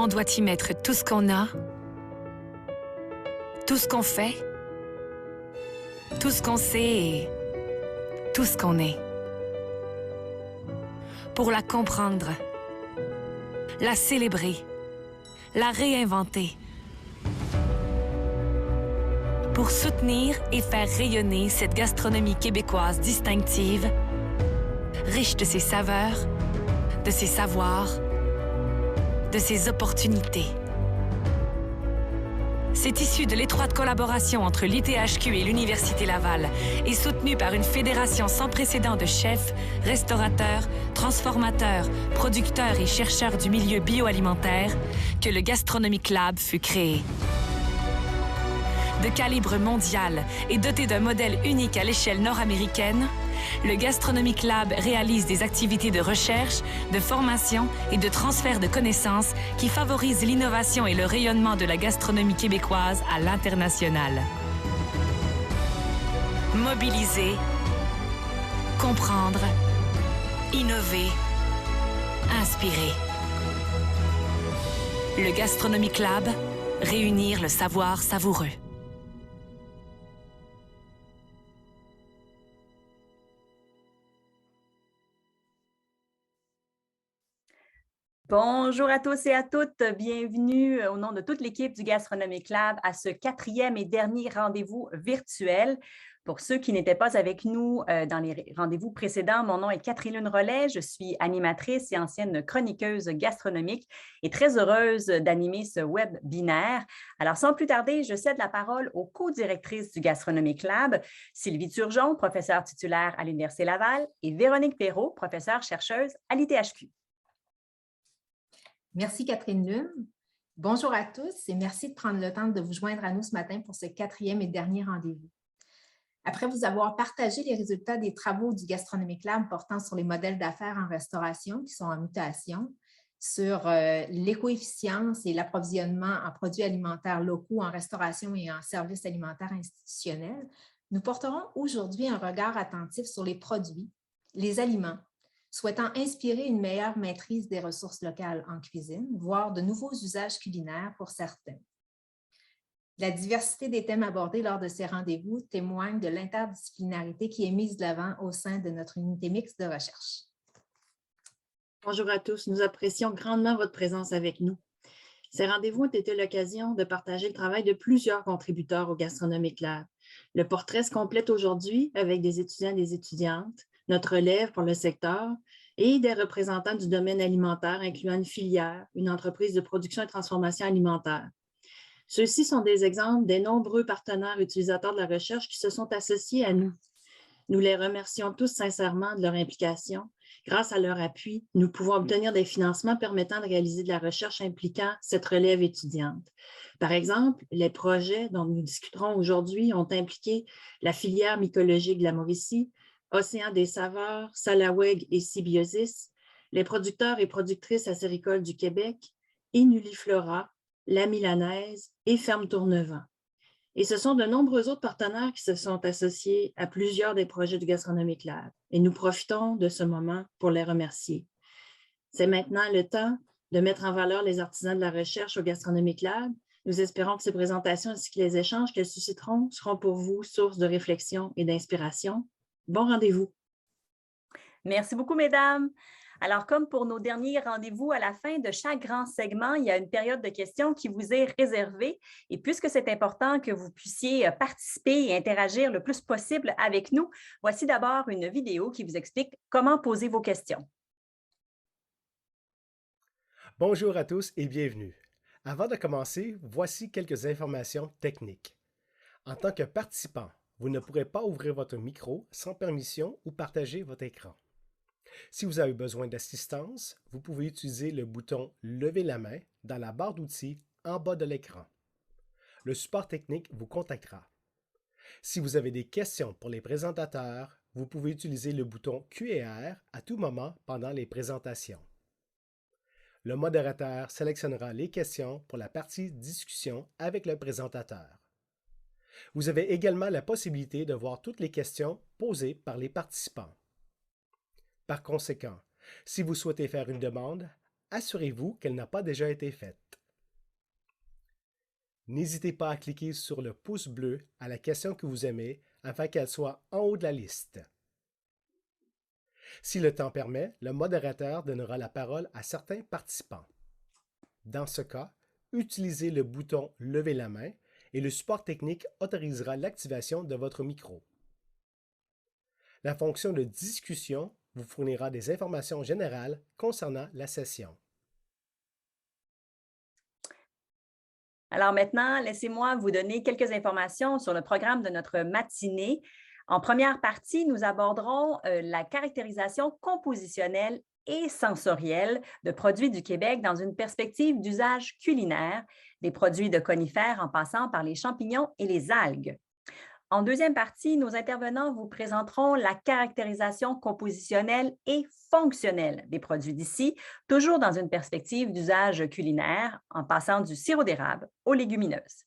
On doit y mettre tout ce qu'on a, tout ce qu'on fait, tout ce qu'on sait et tout ce qu'on est. Pour la comprendre, la célébrer, la réinventer. Pour soutenir et faire rayonner cette gastronomie québécoise distinctive, riche de ses saveurs, de ses savoirs, de ses opportunités. C'est issu de l'étroite collaboration entre l'ITHQ et l'Université Laval et soutenu par une fédération sans précédent de chefs, restaurateurs, transformateurs, producteurs et chercheurs du milieu bioalimentaire que le Gastronomic Lab fut créé. De calibre mondial et doté d'un modèle unique à l'échelle nord-américaine, le Gastronomic Lab réalise des activités de recherche, de formation et de transfert de connaissances qui favorisent l'innovation et le rayonnement de la gastronomie québécoise à l'international. Mobiliser, comprendre, innover, inspirer. Le Gastronomic Lab, réunir le savoir savoureux. Bonjour à tous et à toutes, bienvenue au nom de toute l'équipe du Gastronomic Lab à ce 4e et dernier rendez-vous virtuel. Pour ceux qui n'étaient pas avec nous dans les rendez-vous précédents, mon nom est Catherine Rollet, je suis animatrice et ancienne chroniqueuse gastronomique et très heureuse d'animer ce webinaire. Alors sans plus tarder, je cède la parole aux co-directrices du Gastronomic Lab, Sylvie Turgeon, professeure titulaire à l'Université Laval, et Véronique Perrault, professeure chercheuse à l'ITHQ. Merci Catherine Lune. Bonjour à tous et merci de prendre le temps de vous joindre à nous ce matin pour ce 4e et dernier rendez-vous. Après vous avoir partagé les résultats des travaux du Gastronomic Lab portant sur les modèles d'affaires en restauration qui sont en mutation, sur l'éco-efficience et l'approvisionnement en produits alimentaires locaux en restauration et en services alimentaires institutionnels, nous porterons aujourd'hui un regard attentif sur les produits, les aliments, souhaitant inspirer une meilleure maîtrise des ressources locales en cuisine, voire de nouveaux usages culinaires pour certains. La diversité des thèmes abordés lors de ces rendez-vous témoigne de l'interdisciplinarité qui est mise de l'avant au sein de notre unité mixte de recherche. Bonjour à tous, nous apprécions grandement votre présence avec nous. Ces rendez-vous ont été l'occasion de partager le travail de plusieurs contributeurs au Gastronomic Lab. Le portrait se complète aujourd'hui avec des étudiants et des étudiantes, notre relève pour le secteur et des représentants du domaine alimentaire, incluant une filière, une entreprise de production et transformation alimentaire. Ceux-ci sont des exemples des nombreux partenaires utilisateurs de la recherche qui se sont associés à nous. Nous les remercions tous sincèrement de leur implication. Grâce à leur appui, nous pouvons obtenir des financements permettant de réaliser de la recherche impliquant cette relève étudiante. Par exemple, les projets dont nous discuterons aujourd'hui ont impliqué la filière mycologique de la Mauricie, Océan des saveurs, Salaweg et Symbiosis, les producteurs et productrices acéricoles du Québec, Inuliflora, La Milanaise et Ferme Tournevent. Et ce sont de nombreux autres partenaires qui se sont associés à plusieurs des projets du Gastronomic Lab. Et nous profitons de ce moment pour les remercier. C'est maintenant le temps de mettre en valeur les artisans de la recherche au Gastronomic Lab. Nous espérons que ces présentations ainsi que les échanges qu'elles susciteront seront pour vous source de réflexion et d'inspiration. Bon rendez-vous. Merci beaucoup, mesdames. Alors, comme pour nos derniers rendez-vous, à la fin de chaque grand segment, il y a une période de questions qui vous est réservée. Et puisque c'est important que vous puissiez participer et interagir le plus possible avec nous, voici d'abord une vidéo qui vous explique comment poser vos questions. Bonjour à tous et bienvenue. Avant de commencer, voici quelques informations techniques. En tant que participant, vous ne pourrez pas ouvrir votre micro sans permission ou partager votre écran. Si vous avez besoin d'assistance, vous pouvez utiliser le bouton « Lever la main » dans la barre d'outils en bas de l'écran. Le support technique vous contactera. Si vous avez des questions pour les présentateurs, vous pouvez utiliser le bouton Q&R à tout moment pendant les présentations. Le modérateur sélectionnera les questions pour la partie discussion avec le présentateur. Vous avez également la possibilité de voir toutes les questions posées par les participants. Par conséquent, si vous souhaitez faire une demande, assurez-vous qu'elle n'a pas déjà été faite. N'hésitez pas à cliquer sur le pouce bleu à la question que vous aimez afin qu'elle soit en haut de la liste. Si le temps permet, le modérateur donnera la parole à certains participants. Dans ce cas, utilisez le bouton « Lever la main » et le support technique autorisera l'activation de votre micro. La fonction de discussion vous fournira des informations générales concernant la session. Alors maintenant, laissez-moi vous donner quelques informations sur le programme de notre matinée. En première partie, nous aborderons la caractérisation compositionnelle et sensorielle de produits du Québec dans une perspective d'usage culinaire, des produits de conifères en passant par les champignons et les algues. En deuxième partie, nos intervenants vous présenteront la caractérisation compositionnelle et fonctionnelle des produits d'ici, toujours dans une perspective d'usage culinaire, en passant du sirop d'érable aux légumineuses.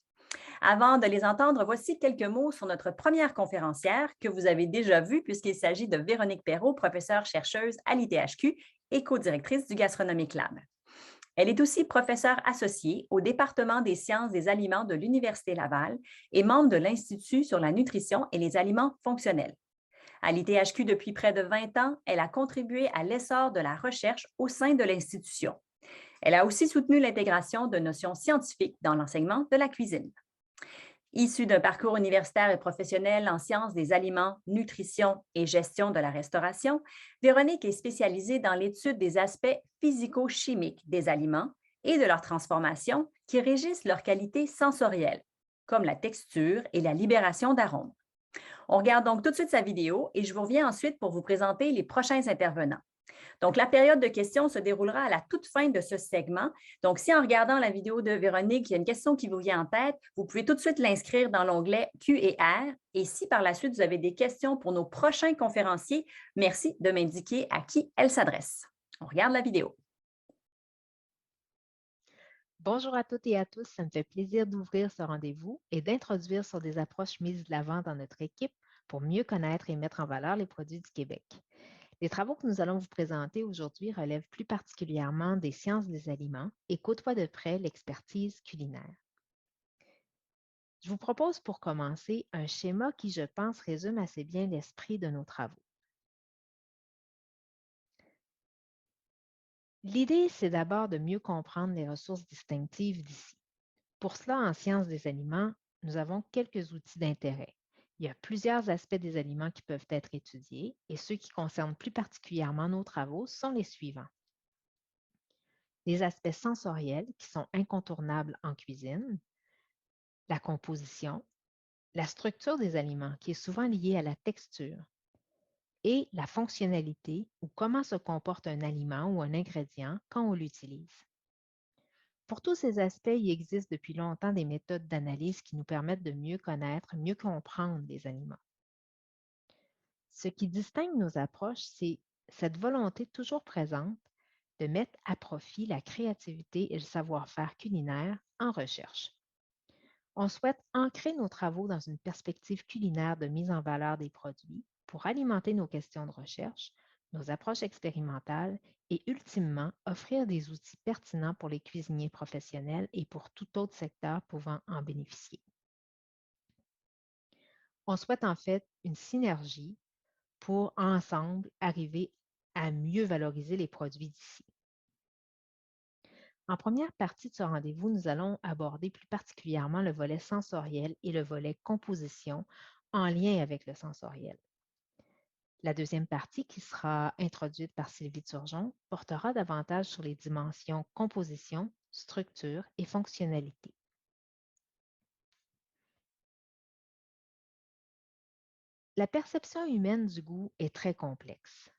Avant de les entendre, voici quelques mots sur notre première conférencière que vous avez déjà vue puisqu'il s'agit de Véronique Perrault, professeure-chercheuse à l'ITHQ et co-directrice du Gastronomic Lab. Elle est aussi professeure associée au département des sciences des aliments de l'Université Laval et membre de l'Institut sur la nutrition et les aliments fonctionnels. À l'ITHQ depuis près de 20 ans, elle a contribué à l'essor de la recherche au sein de l'institution. Elle a aussi soutenu l'intégration de notions scientifiques dans l'enseignement de la cuisine. Issue d'un parcours universitaire et professionnel en sciences des aliments, nutrition et gestion de la restauration, Véronique est spécialisée dans l'étude des aspects physico-chimiques des aliments et de leur transformation qui régissent leur qualité sensorielle, comme la texture et la libération d'arômes. On regarde donc tout de suite sa vidéo et je vous reviens ensuite pour vous présenter les prochains intervenants. Donc, la période de questions se déroulera à la toute fin de ce segment. Donc, si en regardant la vidéo de Véronique, il y a une question qui vous vient en tête, vous pouvez tout de suite l'inscrire dans l'onglet Q&R. Et si par la suite, vous avez des questions pour nos prochains conférenciers, merci de m'indiquer à qui elles s'adressent. On regarde la vidéo. Bonjour à toutes et à tous, ça me fait plaisir d'ouvrir ce rendez-vous et d'introduire sur des approches mises de l'avant dans notre équipe pour mieux connaître et mettre en valeur les produits du Québec. Les travaux que nous allons vous présenter aujourd'hui relèvent plus particulièrement des sciences des aliments et côtoient de près l'expertise culinaire. Je vous propose pour commencer un schéma qui, je pense, résume assez bien l'esprit de nos travaux. L'idée, c'est d'abord de mieux comprendre les ressources distinctives d'ici. Pour cela, en sciences des aliments, nous avons quelques outils d'intérêt. Il y a plusieurs aspects des aliments qui peuvent être étudiés et ceux qui concernent plus particulièrement nos travaux sont les suivants. Les aspects sensoriels qui sont incontournables en cuisine, la composition, la structure des aliments qui est souvent liée à la texture et la fonctionnalité ou comment se comporte un aliment ou un ingrédient quand on l'utilise. Pour tous ces aspects, il existe depuis longtemps des méthodes d'analyse qui nous permettent de mieux connaître, mieux comprendre les aliments. Ce qui distingue nos approches, c'est cette volonté toujours présente de mettre à profit la créativité et le savoir-faire culinaire en recherche. On souhaite ancrer nos travaux dans une perspective culinaire de mise en valeur des produits pour alimenter nos questions de recherche, nos approches expérimentales et ultimement offrir des outils pertinents pour les cuisiniers professionnels et pour tout autre secteur pouvant en bénéficier. On souhaite en fait une synergie pour ensemble arriver à mieux valoriser les produits d'ici. En première partie de ce rendez-vous, nous allons aborder plus particulièrement le volet sensoriel et le volet composition en lien avec le sensoriel. La deuxième partie, qui sera introduite par Sylvie Turgeon, portera davantage sur les dimensions composition, structure et fonctionnalité. La perception humaine du goût est très complexe.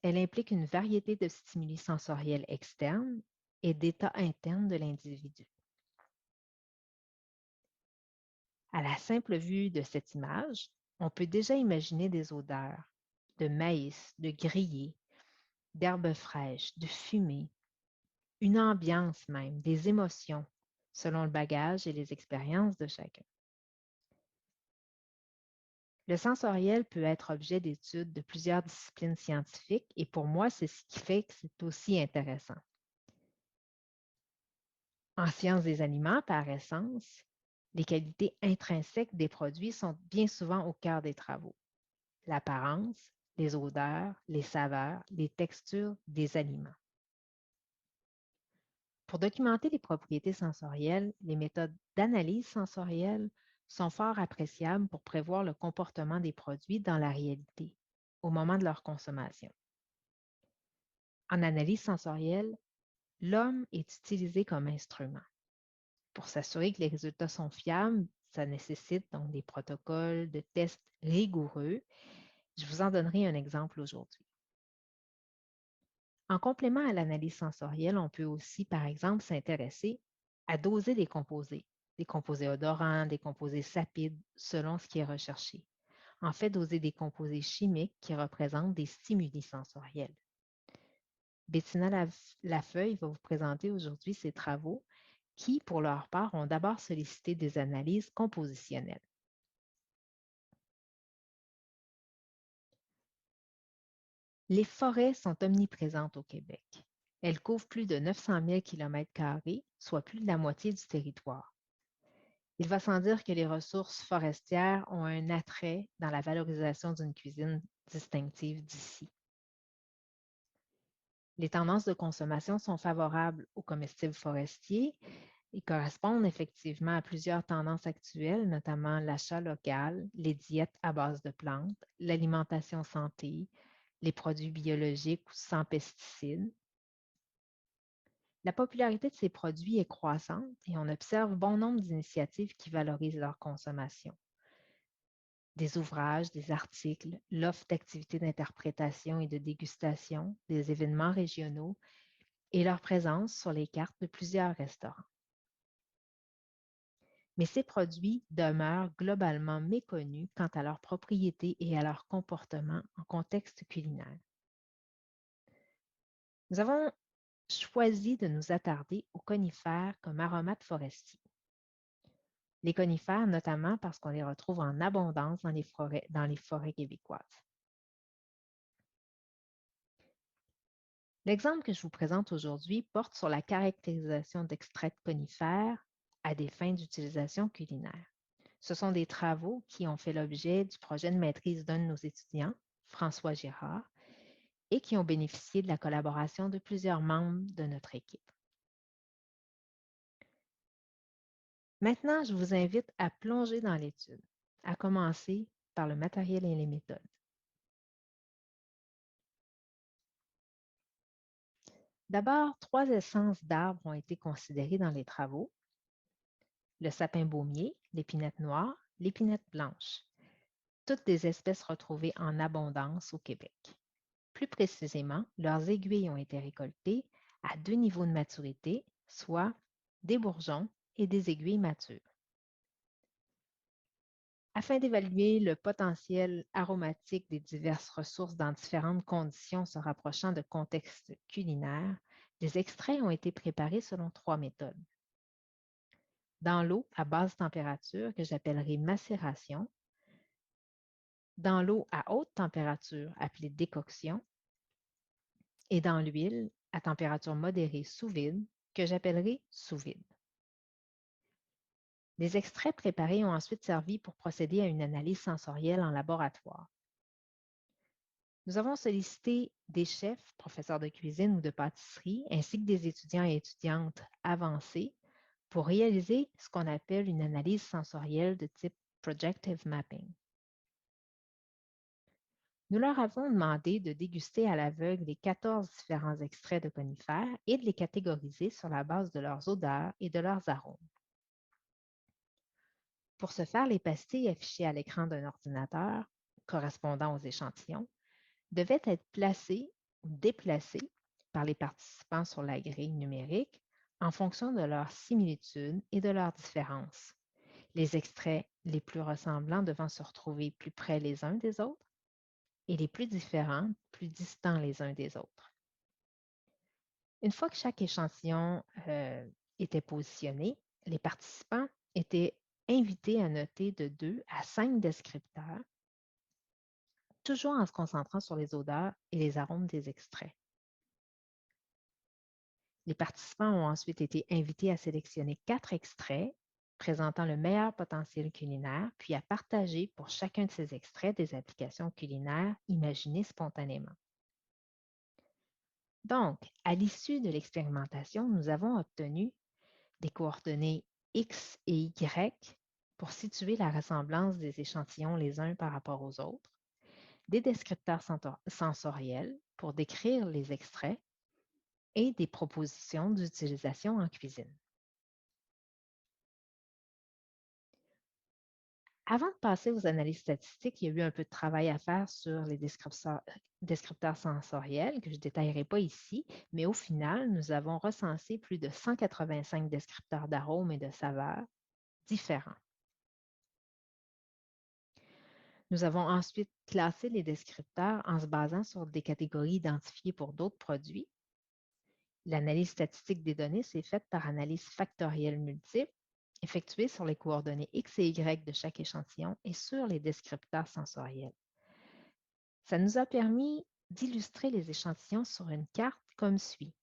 Elle implique une variété de stimuli sensoriels externes et d'états internes de l'individu. À la simple vue de cette image, on peut déjà imaginer des odeurs de maïs, de grillé, d'herbes fraîches, de fumée, une ambiance même, des émotions, selon le bagage et les expériences de chacun. Le sensoriel peut être objet d'études de plusieurs disciplines scientifiques et pour moi, c'est ce qui fait que c'est aussi intéressant. En sciences des aliments, par essence, Les qualités intrinsèques des produits sont bien souvent au cœur des travaux. L'apparence, les odeurs, les saveurs, les textures des aliments. Pour documenter les propriétés sensorielles, les méthodes d'analyse sensorielle sont fort appréciables pour prévoir le comportement des produits dans la réalité, au moment de leur consommation. En analyse sensorielle, l'homme est utilisé comme instrument. Pour s'assurer que les résultats sont fiables, ça nécessite donc des protocoles de tests rigoureux. Je vous en donnerai un exemple aujourd'hui. En complément à l'analyse sensorielle, on peut aussi, par exemple, s'intéresser à doser des composés odorants, des composés sapides, selon ce qui est recherché. En fait, doser des composés chimiques qui représentent des stimuli sensoriels. Bettina Lafeuille va vous présenter aujourd'hui ses travaux qui, pour leur part, ont d'abord sollicité des analyses compositionnelles. Les forêts sont omniprésentes au Québec. Elles couvrent plus de 900 000 km², soit plus de la moitié du territoire. Il va sans dire que les ressources forestières ont un attrait dans la valorisation d'une cuisine distinctive d'ici. Les tendances de consommation sont favorables aux comestibles forestiers et correspondent effectivement à plusieurs tendances actuelles, notamment l'achat local, les diètes à base de plantes, l'alimentation santé, les produits biologiques sans pesticides. La popularité de ces produits est croissante et on observe bon nombre d'initiatives qui valorisent leur consommation. Des ouvrages, des articles, l'offre d'activités d'interprétation et de dégustation, des événements régionaux et leur présence sur les cartes de plusieurs restaurants. Mais ces produits demeurent globalement méconnus quant à leurs propriétés et à leur comportement en contexte culinaire. Nous avons choisi de nous attarder aux conifères comme aromates forestiers. Les conifères, notamment parce qu'on les retrouve en abondance dans les forêts québécoises. L'exemple que je vous présente aujourd'hui porte sur la caractérisation d'extraits de conifères à des fins d'utilisation culinaire. Ce sont des travaux qui ont fait l'objet du projet de maîtrise d'un de nos étudiants, François Girard, et qui ont bénéficié de la collaboration de plusieurs membres de notre équipe. Maintenant, je vous invite à plonger dans l'étude, à commencer par le matériel et les méthodes. D'abord, 3 essences d'arbres ont été considérées dans les travaux. Le sapin baumier, l'épinette noire, l'épinette blanche. Toutes des espèces retrouvées en abondance au Québec. Plus précisément, leurs aiguilles ont été récoltées à 2 niveaux de maturité, soit des bourgeons et des aiguilles matures. Afin d'évaluer le potentiel aromatique des diverses ressources dans différentes conditions se rapprochant de contextes culinaires, les extraits ont été préparés selon 3 méthodes. Dans l'eau à basse température, que j'appellerai macération, dans l'eau à haute température, appelée décoction, et dans l'huile à température modérée sous vide, que j'appellerai sous vide. Les extraits préparés ont ensuite servi pour procéder à une analyse sensorielle en laboratoire. Nous avons sollicité des chefs, professeurs de cuisine ou de pâtisserie, ainsi que des étudiants et étudiantes avancés pour réaliser ce qu'on appelle une analyse sensorielle de type projective mapping. Nous leur avons demandé de déguster à l'aveugle les 14 différents extraits de conifères et de les catégoriser sur la base de leurs odeurs et de leurs arômes. Pour ce faire, les pastilles affichées à l'écran d'un ordinateur, correspondant aux échantillons, devaient être placées ou déplacées par les participants sur la grille numérique en fonction de leurs similitudes et de leurs différences. Les extraits les plus ressemblants devant se retrouver plus près les uns des autres et les plus différents, plus distants les uns des autres. Une fois que chaque échantillon était positionné, les participants étaient invités à noter de 2 à 5 descripteurs, toujours en se concentrant sur les odeurs et les arômes des extraits. Les participants ont ensuite été invités à sélectionner 4 extraits présentant le meilleur potentiel culinaire, puis à partager pour chacun de ces extraits des applications culinaires imaginées spontanément. Donc, à l'issue de l'expérimentation, nous avons obtenu des coordonnées X et Y pour situer la ressemblance des échantillons les uns par rapport aux autres, des descripteurs sensoriels pour décrire les extraits et des propositions d'utilisation en cuisine. Avant de passer aux analyses statistiques, il y a eu un peu de travail à faire sur les descripteurs sensoriels que je ne détaillerai pas ici, mais au final, nous avons recensé plus de 185 descripteurs d'arômes et de saveurs différents. Nous avons ensuite classé les descripteurs en se basant sur des catégories identifiées pour d'autres produits. L'analyse statistique des données s'est faite par analyse factorielle multiple, effectuée sur les coordonnées X et Y de chaque échantillon et sur les descripteurs sensoriels. Ça nous a permis d'illustrer les échantillons sur une carte comme suit.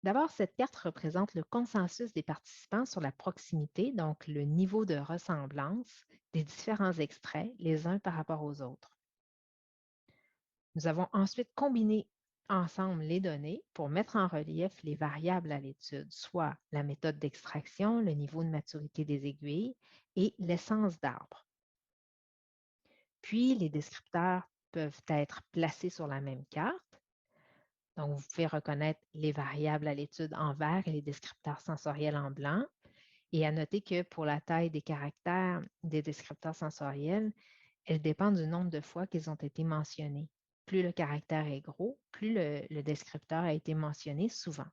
D'abord, cette carte représente le consensus des participants sur la proximité, donc le niveau de ressemblance des différents extraits les uns par rapport aux autres. Nous avons ensuite combiné ensemble les données pour mettre en relief les variables à l'étude, soit la méthode d'extraction, le niveau de maturité des aiguilles et l'essence d'arbre. Puis, les descripteurs peuvent être placés sur la même carte. Donc, vous pouvez reconnaître les variables à l'étude en vert et les descripteurs sensoriels en blanc. Et à noter que pour la taille des caractères des descripteurs sensoriels, elles dépendent du nombre de fois qu'ils ont été mentionnés. Plus le caractère est gros, plus le descripteur a été mentionné souvent.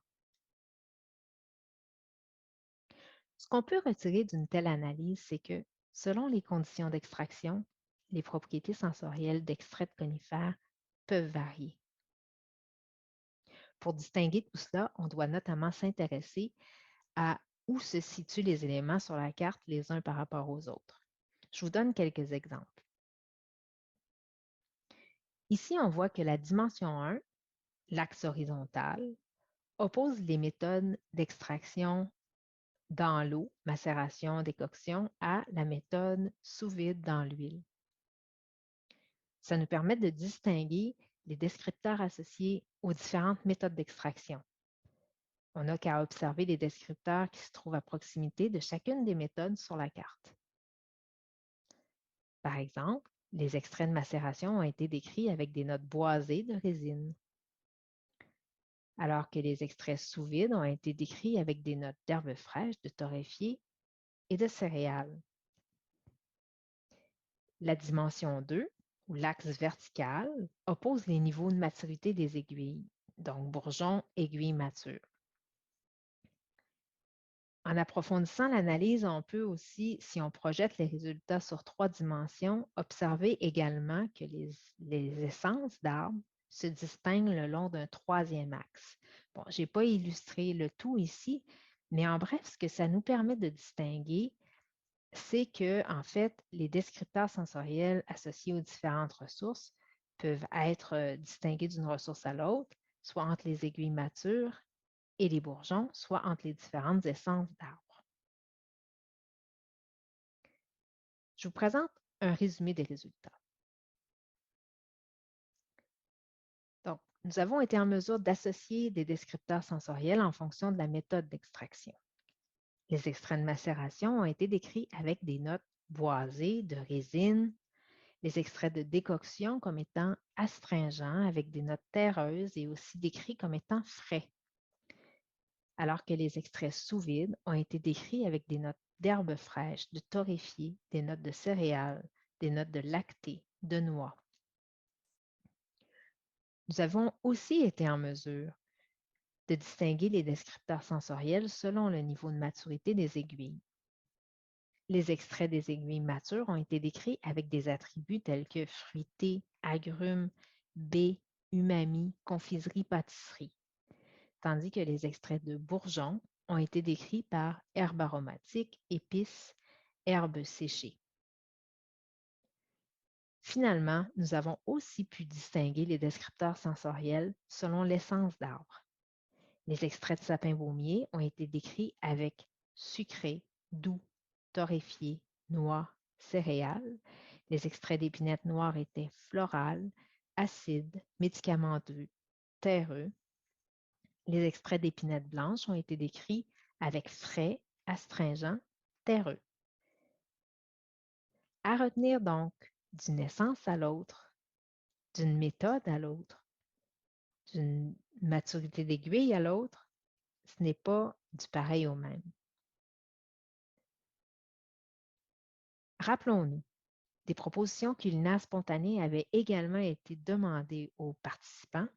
Ce qu'on peut retirer d'une telle analyse, c'est que, selon les conditions d'extraction, les propriétés sensorielles d'extraits de conifères peuvent varier. Pour distinguer tout cela, on doit notamment s'intéresser à où se situent les éléments sur la carte les uns par rapport aux autres. Je vous donne quelques exemples. Ici, on voit que la dimension 1, l'axe horizontal, oppose les méthodes d'extraction dans l'eau, macération, décoction, à la méthode sous vide dans l'huile. Ça nous permet de distinguer les descripteurs associés aux différentes méthodes d'extraction. On n'a qu'à observer les descripteurs qui se trouvent à proximité de chacune des méthodes sur la carte. Par exemple, les extraits de macération ont été décrits avec des notes boisées de résine, alors que les extraits sous vide ont été décrits avec des notes d'herbes fraîches, de torréfiés et de céréales. La dimension 2, ou l'axe vertical, oppose les niveaux de maturité des aiguilles, donc bourgeons, aiguilles matures. En approfondissant l'analyse, on peut aussi, si on projette les résultats sur 3 dimensions, observer également que les essences d'arbres se distinguent le long d'un 3e axe. Bon, je n'ai pas illustré le tout ici, mais en bref, ce que ça nous permet de distinguer, c'est que, en fait, les descripteurs sensoriels associés aux différentes ressources peuvent être distingués d'une ressource à l'autre, soit entre les aiguilles matures et les bourgeons, soit entre les différentes essences d'arbres. Je vous présente un résumé des résultats. Donc, nous avons été en mesure d'associer des descripteurs sensoriels en fonction de la méthode d'extraction. Les extraits de macération ont été décrits avec des notes boisées, de résine, les extraits de décoction comme étant astringents avec des notes terreuses et aussi décrits comme étant frais, alors que les extraits sous vide ont été décrits avec des notes d'herbes fraîches, de torréfiés, des notes de céréales, des notes de lactés, de noix. Nous avons aussi été en mesure de distinguer les descripteurs sensoriels selon le niveau de maturité des aiguilles. Les extraits des aiguilles matures ont été décrits avec des attributs tels que fruité, agrumes, baies, umami, confiserie, pâtisserie, tandis que les extraits de bourgeons ont été décrits par herbes aromatiques, épices, herbes séchées. Finalement, nous avons aussi pu distinguer les descripteurs sensoriels selon l'essence d'arbre. Les extraits de sapin baumier ont été décrits avec sucré, doux, torréfié, noix, céréales. Les extraits d'épinette noire étaient florales, acides, médicamenteux, terreux. Les extraits d'épinette blanche ont été décrits avec frais, astringents, terreux. À retenir donc, d'une essence à l'autre, d'une méthode à l'autre, d'une maturité d'aiguille à l'autre, ce n'est pas du pareil au même. Rappelons-nous, des propositions culinaires spontanées avaient également été demandées aux participants.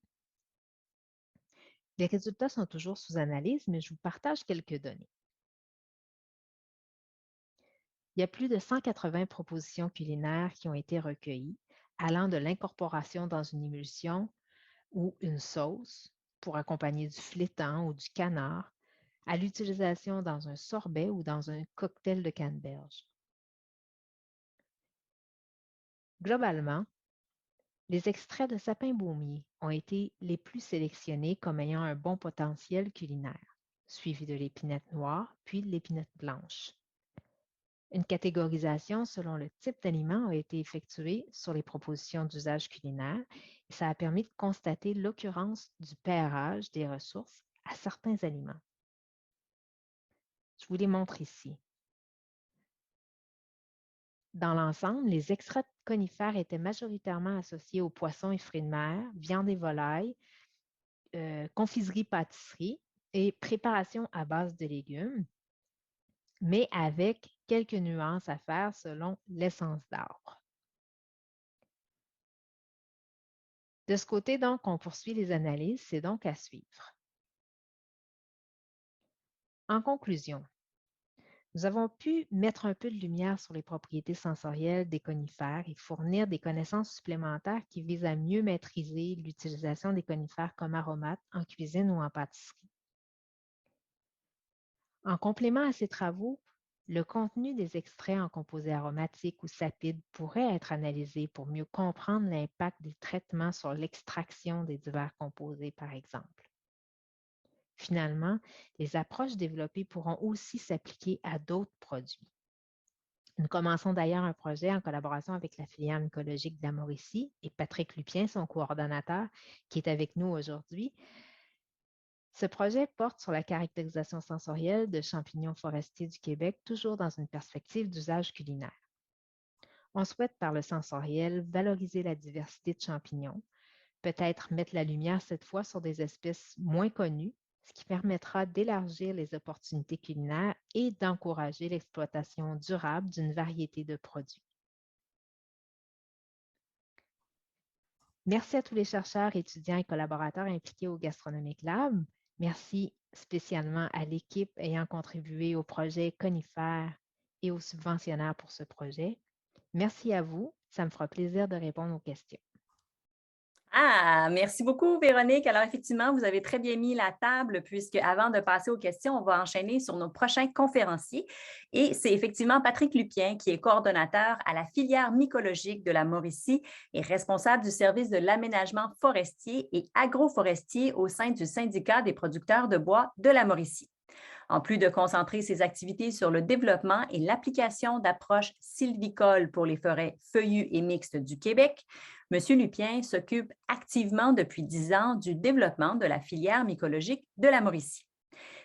Les résultats sont toujours sous analyse, mais je vous partage quelques données. Il y a plus de 180 propositions culinaires qui ont été recueillies, allant de l'incorporation dans une émulsion ou une sauce pour accompagner du flétan ou du canard, à l'utilisation dans un sorbet ou dans un cocktail de canneberge. Globalement, les extraits de sapin baumier ont été les plus sélectionnés comme ayant un bon potentiel culinaire, suivi de l'épinette noire puis de l'épinette blanche. Une catégorisation selon le type d'aliment a été effectuée sur les propositions d'usage culinaire et ça a permis de constater l'occurrence du pairage des ressources à certains aliments. Je vous les montre ici. Dans l'ensemble, les extraits de conifères étaient majoritairement associés aux poissons et fruits de mer, viande et volaille, confiserie, pâtisserie et préparation à base de légumes, mais avec quelques nuances à faire selon l'essence d'arbre. De ce côté, donc, on poursuit les analyses, c'est donc à suivre. En conclusion, nous avons pu mettre un peu de lumière sur les propriétés sensorielles des conifères et fournir des connaissances supplémentaires qui visent à mieux maîtriser l'utilisation des conifères comme aromates en cuisine ou en pâtisserie. En complément à ces travaux, le contenu des extraits en composés aromatiques ou sapides pourrait être analysé pour mieux comprendre l'impact des traitements sur l'extraction des divers composés, par exemple. Finalement, les approches développées pourront aussi s'appliquer à d'autres produits. Nous commençons d'ailleurs un projet en collaboration avec la filière mycologique de la Mauricie et Patrick Lupien, son coordonnateur, qui est avec nous aujourd'hui. Ce projet porte sur la caractérisation sensorielle de champignons forestiers du Québec, toujours dans une perspective d'usage culinaire. On souhaite par le sensoriel valoriser la diversité de champignons, peut-être mettre la lumière cette fois sur des espèces moins connues, ce qui permettra d'élargir les opportunités culinaires et d'encourager l'exploitation durable d'une variété de produits. Merci à tous les chercheurs, étudiants et collaborateurs impliqués au Gastronomic Lab. Merci spécialement à l'équipe ayant contribué au projet Conifères et aux subventionnaires pour ce projet. Merci à vous. Ça me fera plaisir de répondre aux questions. Ah, merci beaucoup, Véronique. Alors, effectivement, vous avez très bien mis la table puisque avant de passer aux questions, on va enchaîner sur nos prochains conférenciers. Et c'est effectivement Patrick Lupien qui est coordonnateur à la filière mycologique de la Mauricie et responsable du service de l'aménagement forestier et agroforestier au sein du syndicat des producteurs de bois de la Mauricie. En plus de concentrer ses activités sur le développement et l'application d'approches sylvicoles pour les forêts feuillues et mixtes du Québec, M. Lupien s'occupe activement depuis 10 ans du développement de la filière mycologique de la Mauricie.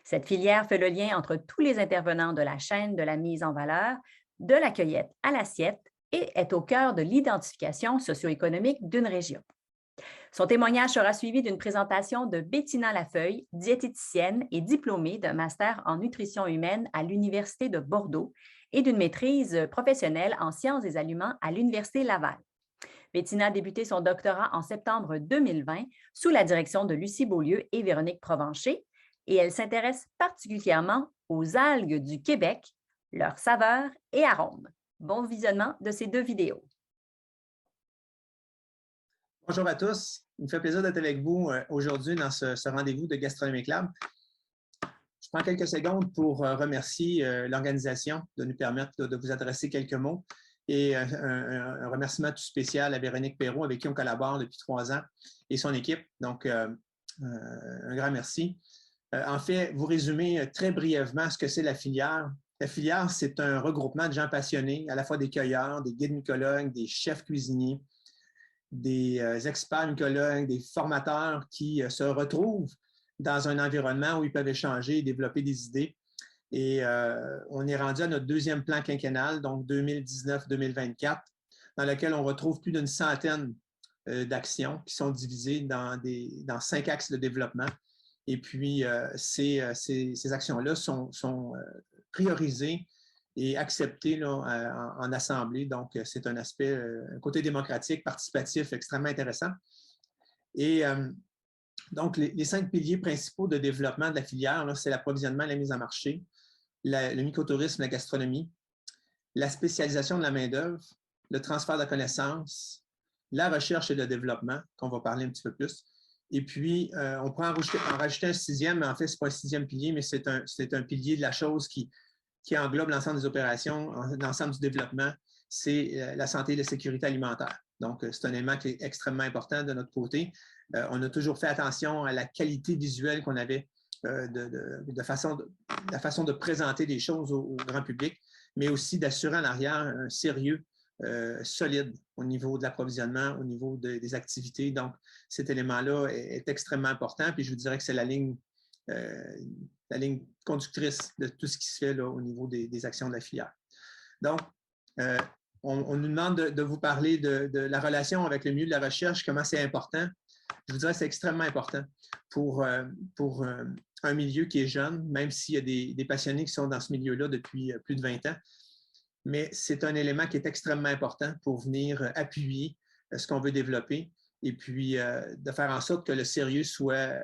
Cette filière fait le lien entre tous les intervenants de la chaîne de la mise en valeur, de la cueillette à l'assiette et est au cœur de l'identification socio-économique d'une région. Son témoignage sera suivi d'une présentation de Bettina Lafeuille, diététicienne et diplômée d'un master en nutrition humaine à l'Université de Bordeaux et d'une maîtrise professionnelle en sciences des aliments à l'Université Laval. Bettina a débuté son doctorat en septembre 2020 sous la direction de Lucie Beaulieu et Véronique Provencher et elle s'intéresse particulièrement aux algues du Québec, leurs saveurs et arômes. Bon visionnement de ces 2 vidéos. Bonjour à tous. Il me fait plaisir d'être avec vous aujourd'hui dans ce rendez-vous de Gastronomic Lab. Je prends quelques secondes pour remercier l'organisation de nous permettre de vous adresser quelques mots et un remerciement tout spécial à Véronique Perrault avec qui on collabore depuis 3 ans et son équipe. Donc, un grand merci. En fait, vous résumez très brièvement ce que c'est la filière. La filière, c'est un regroupement de gens passionnés, à la fois des cueilleurs, des guides mycologues, des chefs cuisiniers, des experts mycologues, des formateurs qui se retrouvent dans un environnement où ils peuvent échanger et développer des idées. Et on est rendu à notre deuxième plan quinquennal, donc 2019-2024, dans lequel on retrouve plus d'une centaine d'actions qui sont divisées dans 5 axes de développement. Et puis, ces actions-là sont priorisées et acceptées là, en assemblée. Donc, c'est un aspect, un côté démocratique, participatif extrêmement intéressant. Et donc, les 5 piliers principaux de développement de la filière, c'est l'approvisionnement et la mise en marché, le microtourisme, la gastronomie, la spécialisation de la main-d'œuvre, le transfert de connaissances, la recherche et le développement, qu'on va parler un petit peu plus. Et puis, on pourrait en rajouter un 6e, mais en fait, ce n'est pas un 6e pilier, mais c'est un pilier de la chose qui englobe l'ensemble des opérations, l'ensemble du développement, c'est la santé et la sécurité alimentaire. Donc, c'est un élément qui est extrêmement important de notre côté. On a toujours fait attention à la qualité visuelle qu'on avait, la façon de présenter les choses au grand public, mais aussi d'assurer en arrière un sérieux solide au niveau de l'approvisionnement, au niveau des activités. Donc, cet élément-là est extrêmement important. Puis, je vous dirais que c'est la ligne conductrice de tout ce qui se fait là, au niveau des actions de la filière. Donc, on nous demande de vous parler de la relation avec le milieu de la recherche, comment c'est important. Je vous dirais que c'est extrêmement important pour un milieu qui est jeune, même s'il y a des passionnés qui sont dans ce milieu-là depuis plus de 20 ans. Mais c'est un élément qui est extrêmement important pour venir appuyer ce qu'on veut développer et puis de faire en sorte que le sérieux soit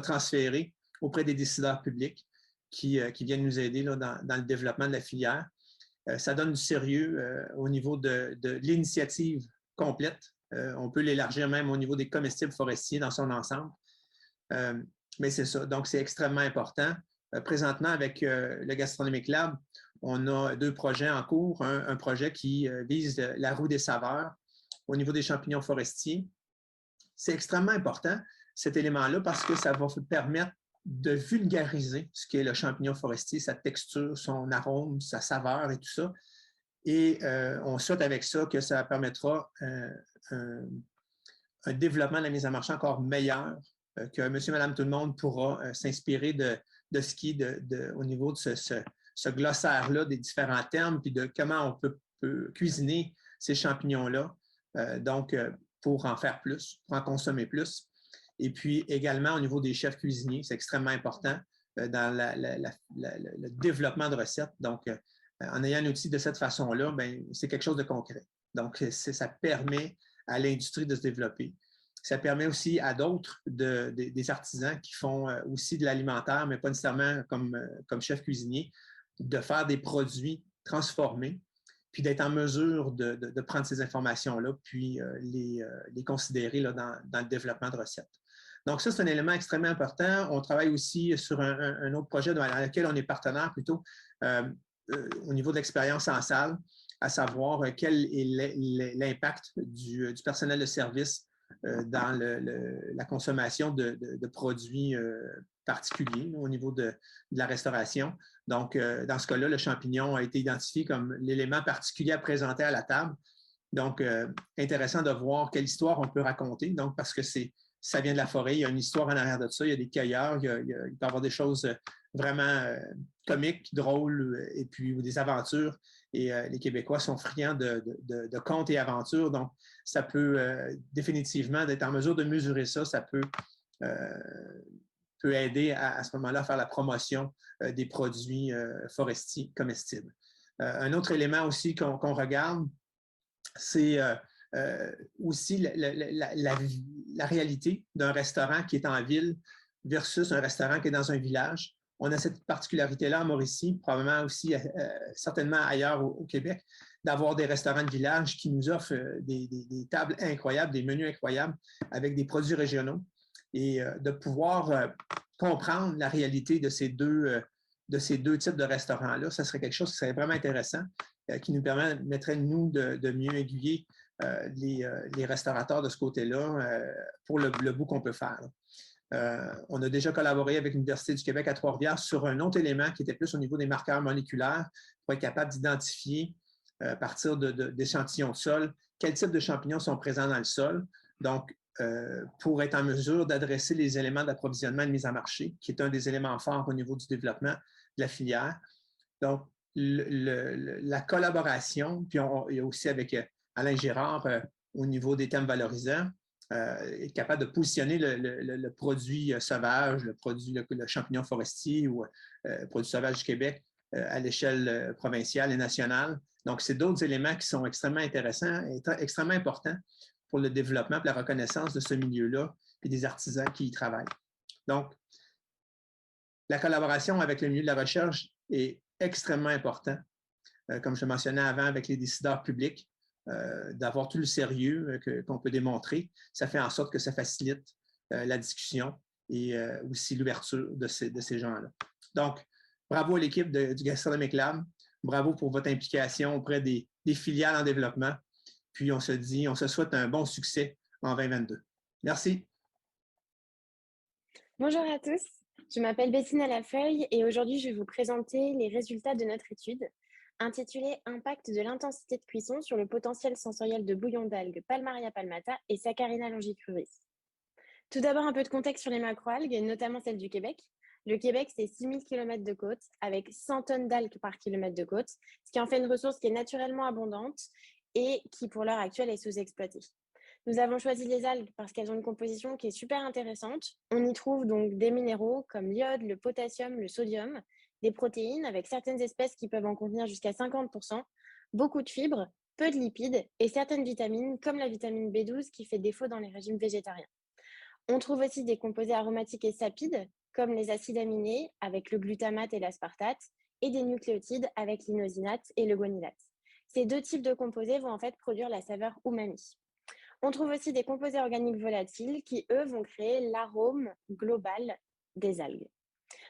transféré auprès des décideurs publics qui viennent nous aider là, dans le développement de la filière. Ça donne du sérieux au niveau de l'initiative complète. On peut l'élargir même au niveau des comestibles forestiers dans son ensemble. Mais c'est ça. Donc, c'est extrêmement important. Présentement, avec le Gastronomic Lab, on a 2 projets en cours. Un projet qui vise la roue des saveurs au niveau des champignons forestiers. C'est extrêmement important, cet élément-là, parce que ça va vous permettre de vulgariser ce qu'est le champignon forestier, sa texture, son arôme, sa saveur et tout ça. Et on souhaite avec ça que ça permettra un développement de la mise en marché encore meilleur, que monsieur, madame, tout le monde pourra s'inspirer de ce qui est au niveau de ce glossaire-là des différents termes, puis de comment on peut cuisiner ces champignons-là, donc pour en faire plus, pour en consommer plus. Et puis également au niveau des chefs cuisiniers, c'est extrêmement important dans le développement de recettes. Donc, en ayant un outil de cette façon-là, c'est quelque chose de concret. Donc, ça permet à l'industrie de se développer. Ça permet aussi à d'autres, des artisans qui font aussi de l'alimentaire, mais pas nécessairement comme chef cuisinier, de faire des produits transformés, puis d'être en mesure de prendre ces informations-là, puis les considérer là, dans le développement de recettes. Donc, ça, c'est un élément extrêmement important. On travaille aussi sur un autre projet dans lequel on est partenaire plutôt au niveau de l'expérience en salle, à savoir quel est l'impact du personnel de service dans la consommation de produits particuliers au niveau de la restauration. Donc, dans ce cas-là, le champignon a été identifié comme l'élément particulier à présenter à la table. Donc, intéressant de voir quelle histoire on peut raconter. Donc, parce que ça vient de la forêt, il y a une histoire en arrière de ça, il y a des cueilleurs, il peut y avoir des choses vraiment comiques, drôles, et puis des aventures. Et les Québécois sont friands de contes et aventures. Donc, ça peut définitivement, d'être en mesure de mesurer ça, ça peut aider à ce moment-là à faire la promotion des produits forestiers comestibles. Un autre élément aussi qu'on regarde, c'est aussi la réalité d'un restaurant qui est en ville versus un restaurant qui est dans un village. On a cette particularité-là en Mauricie, probablement aussi certainement ailleurs au Québec, d'avoir des restaurants de village qui nous offrent des tables incroyables, des menus incroyables avec des produits régionaux et de pouvoir comprendre la réalité de ces deux types de restaurants-là. Ça serait quelque chose qui serait vraiment intéressant, qui nous permettrait, nous, de mieux aiguiller les restaurateurs de ce côté-là pour le bout qu'on peut faire. On a déjà collaboré avec l'Université du Québec à Trois-Rivières sur un autre élément qui était plus au niveau des marqueurs moléculaires pour être capable d'identifier à partir d'échantillons de sol quel type de champignons sont présents dans le sol. Donc, pour être en mesure d'adresser les éléments d'approvisionnement et de mise en marché, qui est un des éléments forts au niveau du développement de la filière. Donc, la collaboration, puis il y a aussi avec Alain Girard au niveau des thèmes valorisants, est capable de positionner le produit sauvage, le champignon forestier ou produit sauvage du Québec à l'échelle provinciale et nationale. Donc, c'est d'autres éléments qui sont extrêmement intéressants et extrêmement importants pour le développement et la reconnaissance de ce milieu-là et des artisans qui y travaillent. Donc, la collaboration avec le milieu de la recherche est extrêmement important, comme je mentionnais avant, avec les décideurs publics, d'avoir tout le sérieux qu'on peut démontrer. Ça fait en sorte que ça facilite la discussion et aussi l'ouverture de ces gens-là. Donc, bravo à l'équipe du Gastronomic Lab. Bravo pour votre implication auprès des filiales en développement. Puis, on se souhaite un bon succès en 2022. Merci. Bonjour à tous, je m'appelle Bettine Lafeuille et aujourd'hui je vais vous présenter les résultats de notre étude intitulée « Impact de l'intensité de cuisson sur le potentiel sensoriel de bouillon d'algues Palmaria palmata et Saccharina longicruris ». Tout d'abord, un peu de contexte sur les macroalgues, et notamment celles du Québec. Le Québec, c'est 6000 km de côte avec 100 tonnes d'algues par kilomètre de côte, ce qui en fait une ressource qui est naturellement abondante et qui, pour l'heure actuelle, est sous-exploitée. Nous avons choisi les algues parce qu'elles ont une composition qui est super intéressante. On y trouve donc des minéraux comme l'iode, le potassium, le sodium, des protéines avec certaines espèces qui peuvent en contenir jusqu'à 50%, beaucoup de fibres, peu de lipides et certaines vitamines comme la vitamine B12 qui fait défaut dans les régimes végétariens. On trouve aussi des composés aromatiques et sapides comme les acides aminés avec le glutamate et l'aspartate et des nucléotides avec l'inosinate et le guanylate. Ces deux types de composés vont en fait produire la saveur umami. On trouve aussi des composés organiques volatiles qui, eux, vont créer l'arôme global des algues.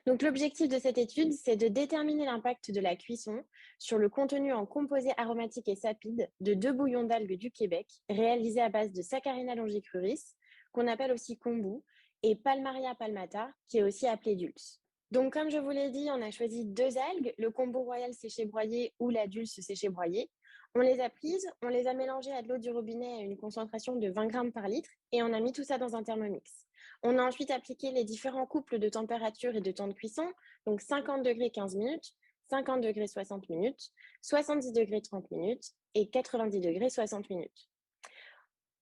Donc, l'objectif de cette étude, c'est de déterminer l'impact de la cuisson sur le contenu en composés aromatiques et sapides de 2 bouillons d'algues du Québec, réalisés à base de Saccharina longicruris, qu'on appelle aussi kombu, et Palmaria palmata, qui est aussi appelé dulce. Donc, comme je vous l'ai dit, on a choisi 2 algues, le kombu royal séché broyé ou la dulce séché broyée. On les a prises, on les a mélangées à de l'eau du robinet à une concentration de 20 grammes par litre et on a mis tout ça dans un Thermomix. On a ensuite appliqué les différents couples de température et de temps de cuisson, donc 50 degrés 15 minutes, 50 degrés 60 minutes, 70 degrés 30 minutes et 90 degrés 60 minutes.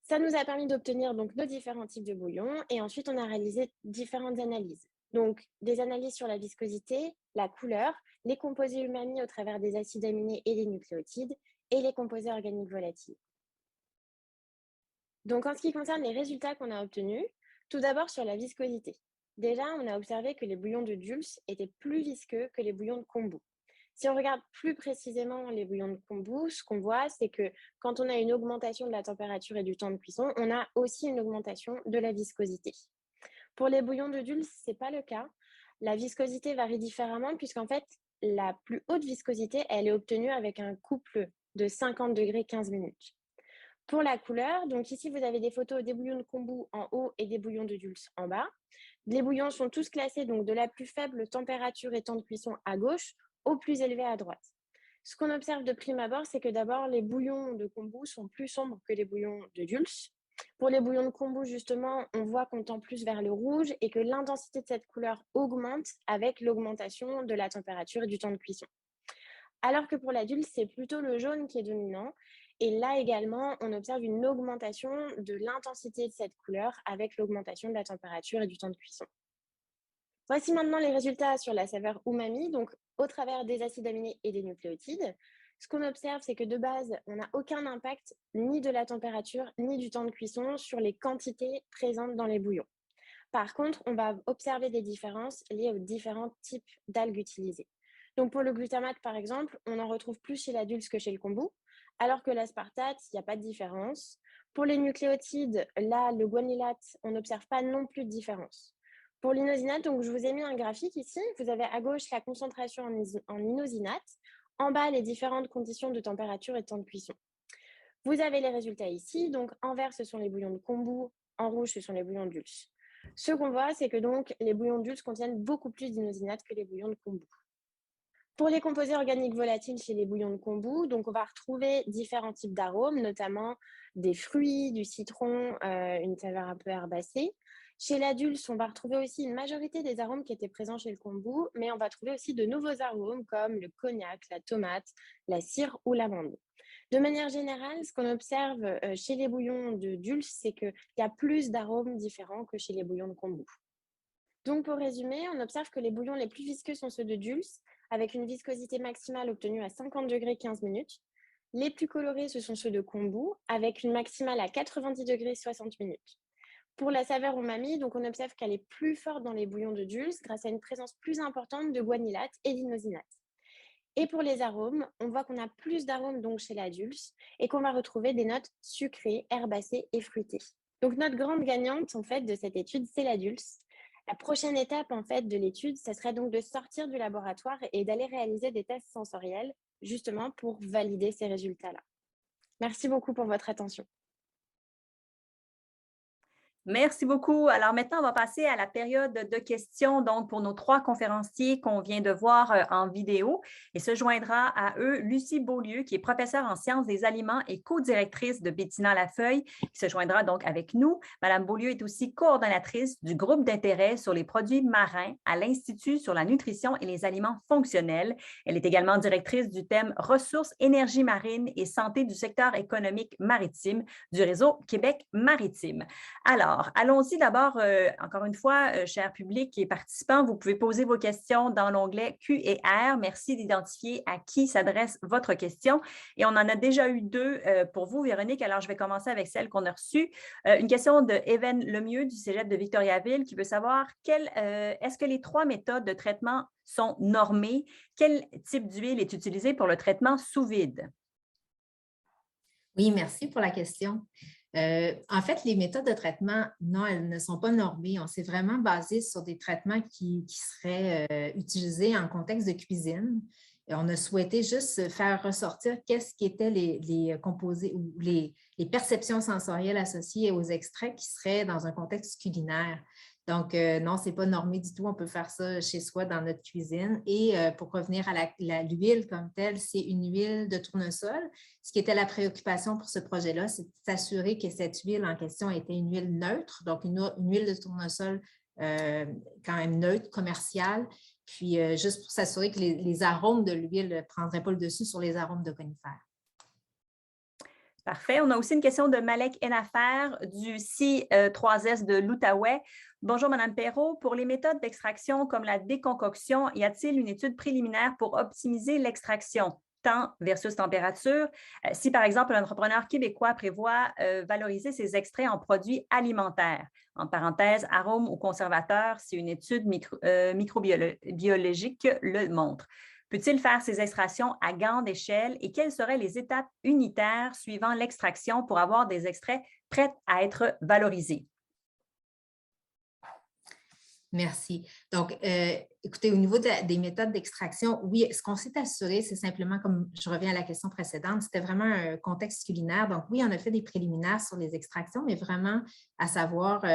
Ça nous a permis d'obtenir donc nos différents types de bouillons et ensuite on a réalisé différentes analyses. Donc des analyses sur la viscosité, la couleur, les composés umami au travers des acides aminés et des nucléotides et les composés organiques volatiles. Donc, en ce qui concerne les résultats qu'on a obtenus, tout d'abord sur la viscosité. Déjà, on a observé que les bouillons de dulce étaient plus visqueux que les bouillons de kombu. Si on regarde plus précisément les bouillons de kombu, ce qu'on voit, c'est que quand on a une augmentation de la température et du temps de cuisson, on a aussi une augmentation de la viscosité. Pour les bouillons de dulce, ce n'est pas le cas. La viscosité varie différemment puisqu'en fait, la plus haute viscosité, elle est obtenue avec un couple de 50 degrés 15 minutes. Pour la couleur, donc ici vous avez des photos des bouillons de kombu en haut et des bouillons de dulce en bas. Les bouillons sont tous classés donc de la plus faible température et temps de cuisson à gauche au plus élevé à droite. Ce qu'on observe de prime abord, c'est que d'abord les bouillons de kombu sont plus sombres que les bouillons de dulce. Pour les bouillons de kombu, justement, on voit qu'on tend plus vers le rouge et que l'intensité de cette couleur augmente avec l'augmentation de la température et du temps de cuisson. Alors que pour la dulce, c'est plutôt le jaune qui est dominant. Et là également, on observe une augmentation de l'intensité de cette couleur avec l'augmentation de la température et du temps de cuisson. Voici maintenant les résultats sur la saveur umami, donc au travers des acides aminés et des nucléotides. Ce qu'on observe, c'est que de base, on n'a aucun impact ni de la température ni du temps de cuisson sur les quantités présentes dans les bouillons. Par contre, on va observer des différences liées aux différents types d'algues utilisées. Donc pour le glutamate, par exemple, on en retrouve plus chez la dulce que chez le kombu, alors que l'aspartate, il n'y a pas de différence. Pour les nucléotides, là, le guanylate, on n'observe pas non plus de différence. Pour l'inosinate, donc je vous ai mis un graphique ici. Vous avez à gauche la concentration en inosinate, en bas les différentes conditions de température et de temps de cuisson. Vous avez les résultats ici. Donc en vert, ce sont les bouillons de kombu, en rouge, ce sont les bouillons de dulce. Ce qu'on voit, c'est que donc les bouillons dulces contiennent beaucoup plus d'inosinates que les bouillons de kombu. Pour les composés organiques volatiles chez les bouillons de kombu, donc on va retrouver différents types d'arômes, notamment des fruits, du citron, une saveur un peu herbacée. Chez la dulce, on va retrouver aussi une majorité des arômes qui étaient présents chez le kombu, mais on va trouver aussi de nouveaux arômes comme le cognac, la tomate, la cire ou l'amande. De manière générale, ce qu'on observe chez les bouillons de dulce, c'est qu'il y a plus d'arômes différents que chez les bouillons de kombu. Donc, pour résumer, on observe que les bouillons les plus visqueux sont ceux de dulce, avec une viscosité maximale obtenue à 50 degrés 15 minutes. Les plus colorés, ce sont ceux de kombu, avec une maximale à 90 degrés 60 minutes. Pour la saveur umami, donc on observe qu'elle est plus forte dans les bouillons de dulce grâce à une présence plus importante de guanylate et d'inosinates. Et pour les arômes, on voit qu'on a plus d'arômes donc chez la dulce et qu'on va retrouver des notes sucrées, herbacées et fruitées. Donc notre grande gagnante en fait de cette étude, c'est la dulce. La prochaine étape en fait de l'étude, ça serait donc de sortir du laboratoire et d'aller réaliser des tests sensoriels justement pour valider ces résultats-là. Merci beaucoup pour votre attention. Merci beaucoup. Alors maintenant, on va passer à la période de questions, donc pour nos 3 conférenciers qu'on vient de voir en vidéo. Et se joindra à eux Lucie Beaulieu, qui est professeure en sciences des aliments et co-directrice de Bettina Lafeuille, qui se joindra donc avec nous. Madame Beaulieu est aussi coordonnatrice du groupe d'intérêt sur les produits marins à l'Institut sur la nutrition et les aliments fonctionnels. Elle est également directrice du thème ressources, énergie marine et santé du secteur économique maritime du réseau Québec maritime. Alors, allons-y d'abord, encore une fois, cher public et participants, vous pouvez poser vos questions dans l'onglet Q&R. Merci d'identifier à qui s'adresse votre question. Et on en a déjà eu 2 pour vous, Véronique. Alors, je vais commencer avec celle qu'on a reçue. Une question de Even Lemieux du Cégep de Victoriaville qui veut savoir est-ce que les 3 méthodes de traitement sont normées? Quel type d'huile est utilisé pour le traitement sous vide? Oui, merci pour la question. En fait, les méthodes de traitement, non, elles ne sont pas normées. On s'est vraiment basé sur des traitements qui seraient utilisés en contexte de cuisine. Et on a souhaité juste faire ressortir qu'est-ce qui étaient les composés ou les perceptions sensorielles associées aux extraits qui seraient dans un contexte culinaire. Donc, non, ce n'est pas normé du tout. On peut faire ça chez soi dans notre cuisine. Et pour revenir à l'huile comme telle, c'est une huile de tournesol. Ce qui était la préoccupation pour ce projet-là, c'est de s'assurer que cette huile en question était une huile neutre, donc une huile de tournesol quand même neutre, commerciale. Puis, juste pour s'assurer que les arômes de l'huile ne prendraient pas le dessus sur les arômes de conifères. Parfait. On a aussi une question de Malek Enafer du C3S de l'Outaouais. Bonjour, Madame Perrault. Pour les méthodes d'extraction comme la déconcoction, y a-t-il une étude préliminaire pour optimiser l'extraction, temps versus température? Si, par exemple, un entrepreneur québécois prévoit valoriser ses extraits en produits alimentaires, en parenthèse, arômes ou conservateurs, si une étude microbiologique le montre. Peut-il faire ces extractions à grande échelle et quelles seraient les étapes unitaires suivant l'extraction pour avoir des extraits prêts à être valorisés? Merci. Donc, écoutez, au niveau des méthodes d'extraction, oui, ce qu'on s'est assuré, c'est simplement, comme je reviens à la question précédente, c'était vraiment un contexte culinaire. Donc, oui, on a fait des préliminaires sur les extractions, mais vraiment à savoir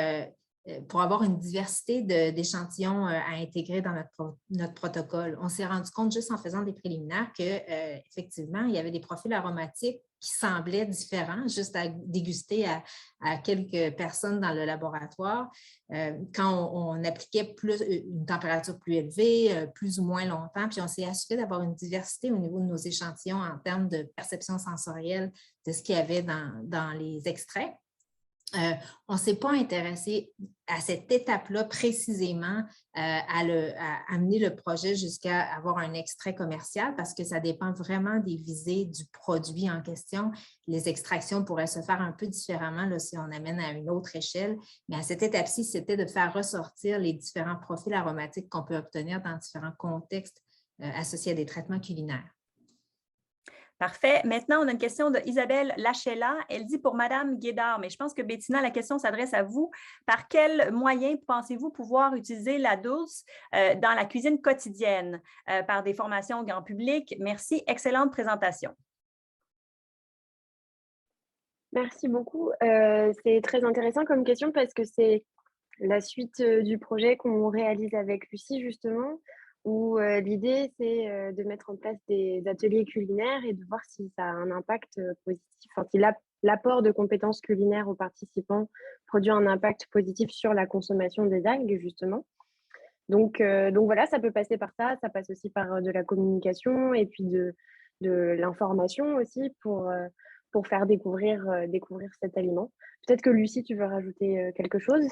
pour avoir une diversité d'échantillons à intégrer dans notre protocole. On s'est rendu compte juste en faisant des préliminaires qu'effectivement, il y avait des profils aromatiques qui semblaient différents, juste à déguster à quelques personnes dans le laboratoire. Quand on appliquait une température plus élevée, plus ou moins longtemps, puis on s'est assuré d'avoir une diversité au niveau de nos échantillons en termes de perception sensorielle de ce qu'il y avait dans les extraits. On ne s'est pas intéressé à cette étape-là précisément à amener le projet jusqu'à avoir un extrait commercial parce que ça dépend vraiment des visées du produit en question. Les extractions pourraient se faire un peu différemment là, si on amène à une autre échelle, mais à cette étape-ci, c'était de faire ressortir les différents profils aromatiques qu'on peut obtenir dans différents contextes associés à des traitements culinaires. Parfait. Maintenant, on a une question de Isabelle Lachella. Elle dit pour Madame Guédard, mais je pense que Bettina, la question s'adresse à vous. Par quels moyens pensez-vous pouvoir utiliser la dulce dans la cuisine quotidienne par des formations au grand public? Merci. Excellente présentation. Merci beaucoup. C'est très intéressant comme question parce que c'est la suite du projet qu'on réalise avec Lucie, justement, où l'idée, c'est de mettre en place des ateliers culinaires et de voir si ça a un impact positif, enfin, si l'apport de compétences culinaires aux participants produit un impact positif sur la consommation des algues, justement. Donc voilà, ça peut passer par ça passe aussi par de la communication et puis de l'information aussi pour faire découvrir cet aliment. Peut-être que Lucie, tu veux rajouter quelque chose?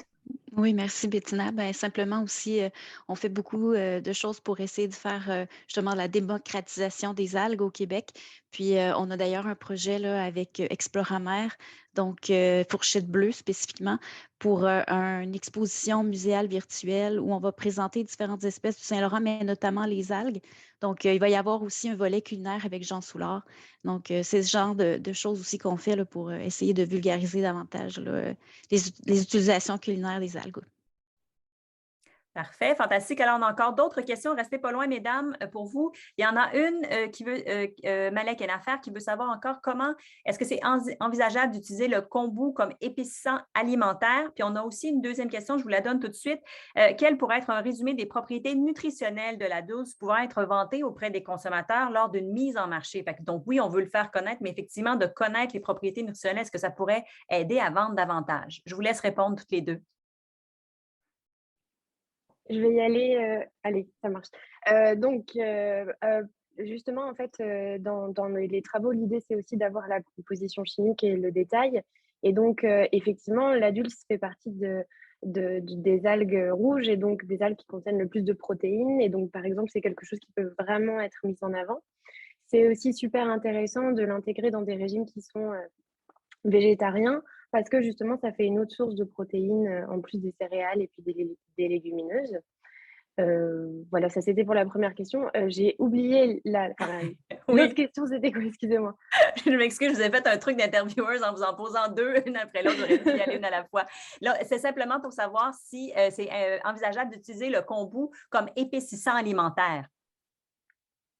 Oui, merci Bettina. Ben, simplement aussi, on fait beaucoup de choses pour essayer de faire justement la démocratisation des algues au Québec. Puis, on a d'ailleurs un projet là, avec Exploramer, donc Fourchette Bleue spécifiquement, pour une exposition muséale virtuelle où on va présenter différentes espèces du Saint-Laurent, mais notamment les algues. Donc, il va y avoir aussi un volet culinaire avec Jean Soulard. Donc, c'est ce genre de choses aussi qu'on fait là, pour essayer de vulgariser davantage là, les utilisations culinaires des algues. Parfait, fantastique. Alors, on a encore d'autres questions. Restez pas loin, mesdames, pour vous. Il y en a une qui veut, Malek Enaffer, qui veut savoir encore comment est-ce que c'est envisageable d'utiliser le kombu comme épaississant alimentaire. Puis, on a aussi une deuxième question, je vous la donne tout de suite. Quel pourrait être un résumé des propriétés nutritionnelles de la douce pouvant être vantée auprès des consommateurs lors d'une mise en marché? Donc, oui, on veut le faire connaître, mais effectivement, de connaître les propriétés nutritionnelles, est-ce que ça pourrait aider à vendre davantage? Je vous laisse répondre toutes les deux. Je vais y aller. Allez, ça marche. Justement, en fait, dans les travaux, l'idée, c'est aussi d'avoir la composition chimique et le détail. Et donc, effectivement, la dulce fait partie des algues rouges et donc des algues qui contiennent le plus de protéines. Et donc, par exemple, c'est quelque chose qui peut vraiment être mis en avant. C'est aussi super intéressant de l'intégrer dans des régimes qui sont végétariens parce que justement, ça fait une autre source de protéines en plus des céréales et puis des légumineuses. Voilà, ça c'était pour la première question. J'ai oublié l'autre question, c'était quoi? Excusez-moi. Je m'excuse, je vous ai fait un truc d'intervieweuse en vous en posant deux, une après l'autre. J'aurais dû y aller une à la fois. Là, c'est simplement pour savoir si c'est envisageable d'utiliser le kombu comme épaississant alimentaire.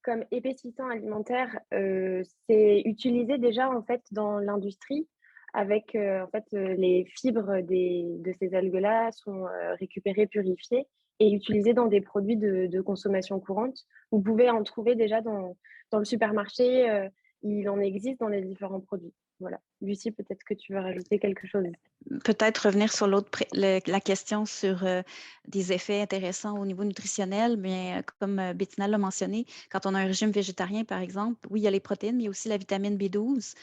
Comme épaississant alimentaire, c'est utilisé déjà en fait dans l'industrie avec les fibres de ces algues-là sont récupérées, purifiées et utilisées dans des produits de consommation courante. Vous pouvez en trouver déjà dans le supermarché, il en existe dans les différents produits. Voilà. Lucie, peut-être que tu veux rajouter quelque chose. Peut-être revenir sur la question sur des effets intéressants au niveau nutritionnel, mais comme Bettina l'a mentionné, quand on a un régime végétarien, par exemple, oui, il y a les protéines, mais il y a aussi la vitamine B12,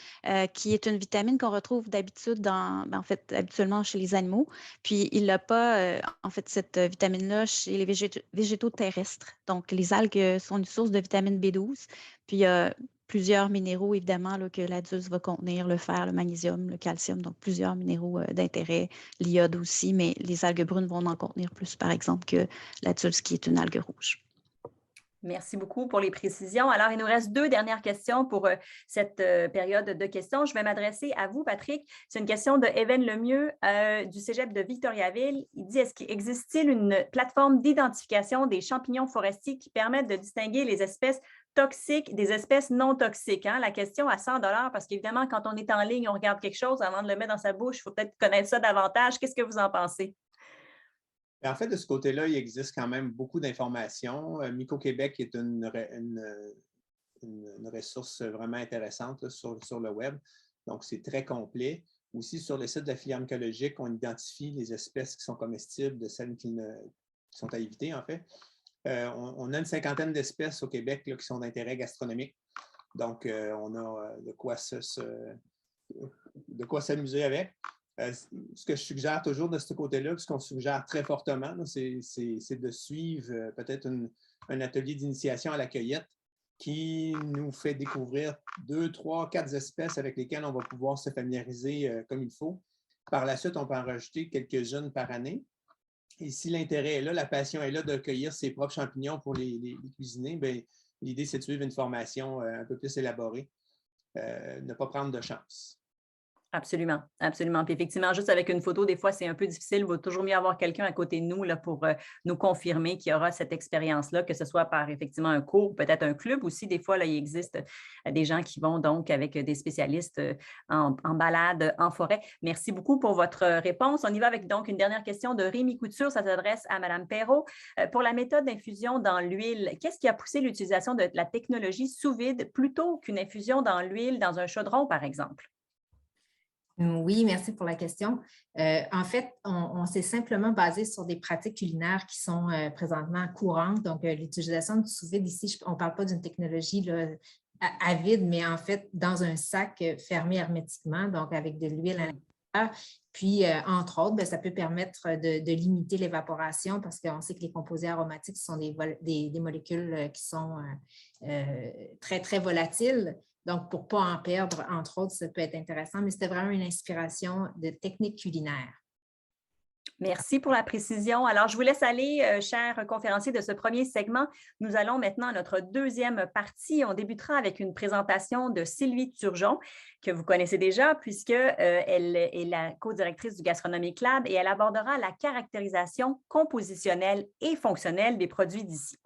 qui est une vitamine qu'on retrouve d'habitude habituellement chez les animaux. Puis, il n'a pas, cette vitamine-là chez les végétaux terrestres. Donc, les algues sont une source de vitamine B12. Puis, il y a plusieurs minéraux, évidemment, là, que la dulce va contenir, le fer, le magnésium, le calcium, donc plusieurs minéraux d'intérêt, l'iode aussi, mais les algues brunes vont en contenir plus, par exemple, que la dulce qui est une algue rouge. Merci beaucoup pour les précisions. Alors, il nous reste deux dernières questions pour cette période de questions. Je vais m'adresser à vous, Patrick. C'est une question de Evan Lemieux du Cégep de Victoriaville. Il dit, existe-t-il une plateforme d'identification des champignons forestiers qui permettent de distinguer les espèces toxiques des espèces non toxiques? Hein? La question à 100 $ parce qu'évidemment, quand on est en ligne, on regarde quelque chose avant de le mettre dans sa bouche, il faut peut-être connaître ça davantage. Qu'est-ce que vous en pensez? En fait, de ce côté-là, il existe quand même beaucoup d'informations. Myco-Québec est une ressource vraiment intéressante là, sur le web. Donc, c'est très complet. Aussi, sur le site de la filière mycologique, on identifie les espèces qui sont comestibles de celles qui sont à éviter, en fait. On a une cinquantaine d'espèces au Québec là, qui sont d'intérêt gastronomique. Donc, on a de quoi s'amuser avec. Ce que je suggère toujours de ce côté-là, ce qu'on suggère très fortement, c'est de suivre peut-être un atelier d'initiation à la cueillette qui nous fait découvrir 2, 3, 4 espèces avec lesquelles on va pouvoir se familiariser comme il faut. Par la suite, on peut en rajouter quelques-unes par année. Et si l'intérêt est là, la passion est là de cueillir ses propres champignons pour les cuisiner, bien, l'idée, c'est de suivre une formation un peu plus élaborée, ne pas prendre de chance. Absolument, absolument. Puis effectivement, juste avec une photo, des fois, c'est un peu difficile. Il vaut toujours mieux avoir quelqu'un à côté de nous là, pour nous confirmer qu'il y aura cette expérience-là, que ce soit par effectivement un cours, peut-être un club aussi. Des fois, là, il existe des gens qui vont donc avec des spécialistes en balade en forêt. Merci beaucoup pour votre réponse. On y va avec donc une dernière question de Rémi Couture. Ça s'adresse à Mme Perrault. Pour la méthode d'infusion dans l'huile, qu'est-ce qui a poussé l'utilisation de la technologie sous vide plutôt qu'une infusion dans l'huile dans un chaudron, par exemple? Oui, merci pour la question. En fait, on s'est simplement basé sur des pratiques culinaires qui sont présentement courantes. Donc, l'utilisation du sous-vide ici, on ne parle pas d'une technologie là, à vide, mais en fait, dans un sac fermé hermétiquement, donc avec de l'huile à l'intérieur. Puis, entre autres, ça peut permettre de limiter l'évaporation parce qu'on sait que les composés aromatiques sont des molécules qui sont très, très volatiles. Donc, pour ne pas en perdre, entre autres, ça peut être intéressant, mais c'était vraiment une inspiration de techniques culinaires. Merci pour la précision. Alors, je vous laisse aller, chers conférenciers, de ce premier segment. Nous allons maintenant à notre deuxième partie. On débutera avec une présentation de Sylvie Turgeon, que vous connaissez déjà, puisqu'elle est la co-directrice du Gastronomic Lab et elle abordera la caractérisation compositionnelle et fonctionnelle des produits d'ici.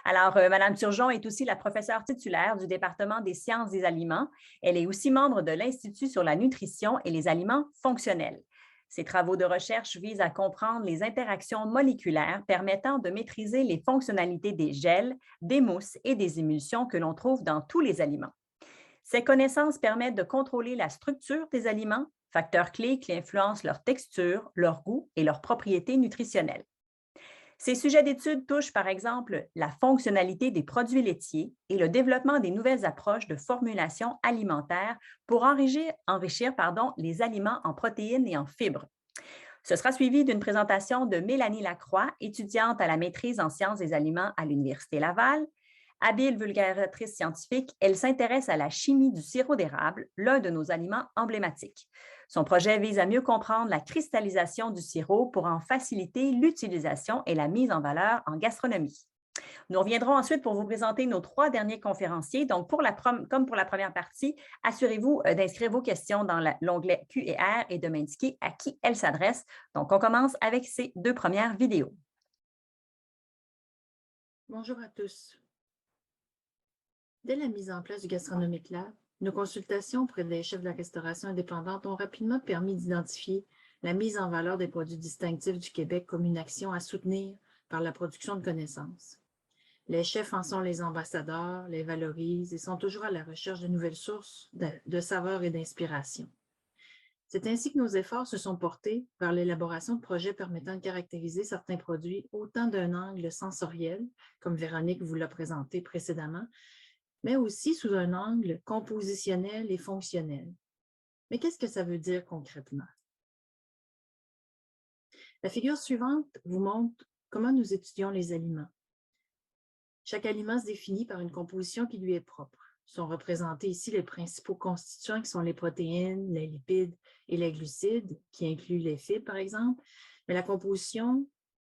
Alors, Mme Turgeon est aussi la professeure titulaire du département des sciences des aliments. Elle est aussi membre de l'Institut sur la nutrition et les aliments fonctionnels. Ses travaux de recherche visent à comprendre les interactions moléculaires permettant de maîtriser les fonctionnalités des gels, des mousses et des émulsions que l'on trouve dans tous les aliments. Ces connaissances permettent de contrôler la structure des aliments, facteurs clés qui influencent leur texture, leur goût et leurs propriétés nutritionnelles. Ces sujets d'étude touchent par exemple la fonctionnalité des produits laitiers et le développement des nouvelles approches de formulation alimentaire pour enrichir les aliments en protéines et en fibres. Ce sera suivi d'une présentation de Mélanie Lacroix, étudiante à la maîtrise en sciences des aliments à l'Université Laval. Habile vulgarisatrice scientifique, elle s'intéresse à la chimie du sirop d'érable, l'un de nos aliments emblématiques. Son projet vise à mieux comprendre la cristallisation du sirop pour en faciliter l'utilisation et la mise en valeur en gastronomie. Nous reviendrons ensuite pour vous présenter nos 3 derniers conférenciers. Donc, comme pour la première partie, assurez-vous d'inscrire vos questions dans l'onglet Q&R et de m'indiquer à qui elles s'adressent. Donc, on commence avec ces 2 premières vidéos. Bonjour à tous. Dès la mise en place du Gastronomic Lab, nos consultations auprès des chefs de la restauration indépendante ont rapidement permis d'identifier la mise en valeur des produits distinctifs du Québec comme une action à soutenir par la production de connaissances. Les chefs en sont les ambassadeurs, les valorisent et sont toujours à la recherche de nouvelles sources de saveurs et d'inspiration. C'est ainsi que nos efforts se sont portés vers l'élaboration de projets permettant de caractériser certains produits autant d'un angle sensoriel, comme Véronique vous l'a présenté précédemment, mais aussi sous un angle compositionnel et fonctionnel. Mais qu'est-ce que ça veut dire concrètement? La figure suivante vous montre comment nous étudions les aliments. Chaque aliment se définit par une composition qui lui est propre. Sont représentés ici les principaux constituants qui sont les protéines, les lipides et les glucides, qui incluent les fibres par exemple, mais la composition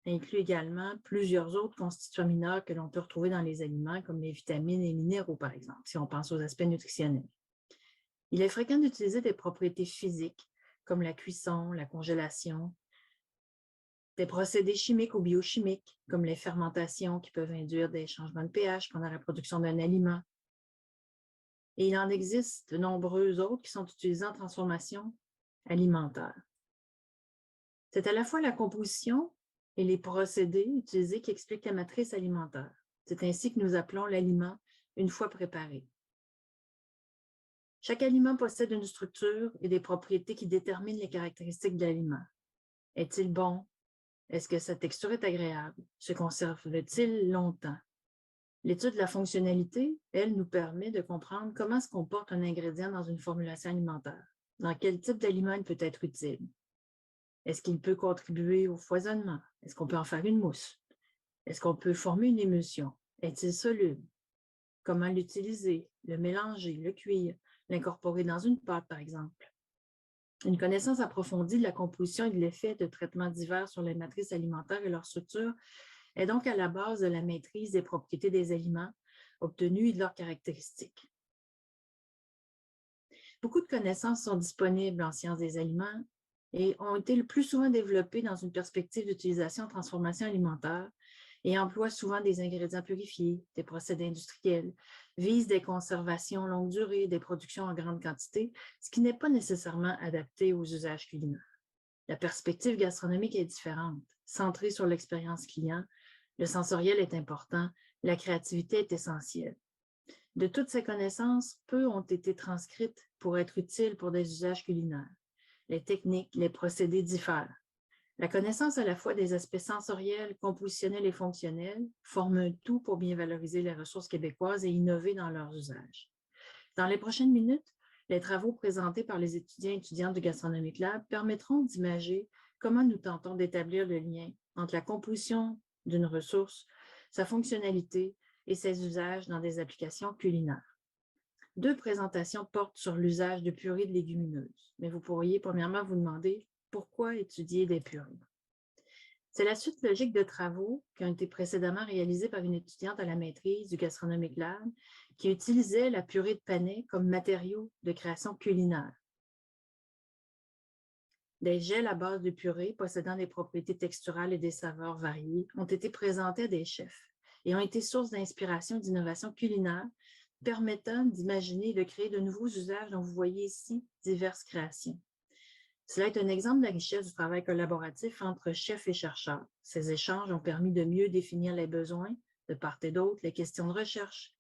inclut également plusieurs autres constituants mineurs que l'on peut retrouver dans les aliments, comme les vitamines et minéraux, par exemple, si on pense aux aspects nutritionnels. Il est fréquent d'utiliser des propriétés physiques, comme la cuisson, la congélation, des procédés chimiques ou biochimiques, comme les fermentations qui peuvent induire des changements de pH pendant la production d'un aliment. Et il en existe de nombreux autres qui sont utilisés en transformation alimentaire. C'est à la fois la composition et les procédés utilisés qui expliquent la matrice alimentaire. C'est ainsi que nous appelons l'aliment une fois préparé. Chaque aliment possède une structure et des propriétés qui déterminent les caractéristiques de l'aliment. Est-il bon? Est-ce que sa texture est agréable? Se conserve-t-il longtemps? L'étude de la fonctionnalité, elle, nous permet de comprendre comment se comporte un ingrédient dans une formulation alimentaire. Dans quel type d'aliment il peut être utile? Est-ce qu'il peut contribuer au foisonnement? Est-ce qu'on peut en faire une mousse? Est-ce qu'on peut former une émulsion? Est-il soluble? Comment l'utiliser, le mélanger, le cuire, l'incorporer dans une pâte, par exemple? Une connaissance approfondie de la composition et de l'effet de traitements divers sur les matrices alimentaires et leur structure est donc à la base de la maîtrise des propriétés des aliments obtenus et de leurs caractéristiques. Beaucoup de connaissances sont disponibles en sciences des aliments et ont été le plus souvent développées dans une perspective d'utilisation en transformation alimentaire et emploient souvent des ingrédients purifiés, des procédés industriels, visent des conservations longue durée, des productions en grande quantité, ce qui n'est pas nécessairement adapté aux usages culinaires. La perspective gastronomique est différente, centrée sur l'expérience client, le sensoriel est important, la créativité est essentielle. De toutes ces connaissances, peu ont été transcrites pour être utiles pour des usages culinaires. Les techniques, les procédés diffèrent. La connaissance à la fois des aspects sensoriels, compositionnels et fonctionnels forme un tout pour bien valoriser les ressources québécoises et innover dans leurs usages. Dans les prochaines minutes, les travaux présentés par les étudiants et étudiantes du Gastronomic Lab permettront d'imager comment nous tentons d'établir le lien entre la composition d'une ressource, sa fonctionnalité et ses usages dans des applications culinaires. 2 présentations portent sur l'usage de purées de légumineuses, mais vous pourriez premièrement vous demander pourquoi étudier des purées. C'est la suite logique de travaux qui ont été précédemment réalisés par une étudiante à la maîtrise du Gastronomic Lab qui utilisait la purée de panais comme matériau de création culinaire. Des gels à base de purée possédant des propriétés texturales et des saveurs variées ont été présentés à des chefs et ont été source d'inspiration et d'innovation culinaire permettant d'imaginer et de créer de nouveaux usages dont vous voyez ici diverses créations. Cela est un exemple de la richesse du travail collaboratif entre chefs et chercheurs. Ces échanges ont permis de mieux définir les besoins, de part et d'autre, les questions de recherche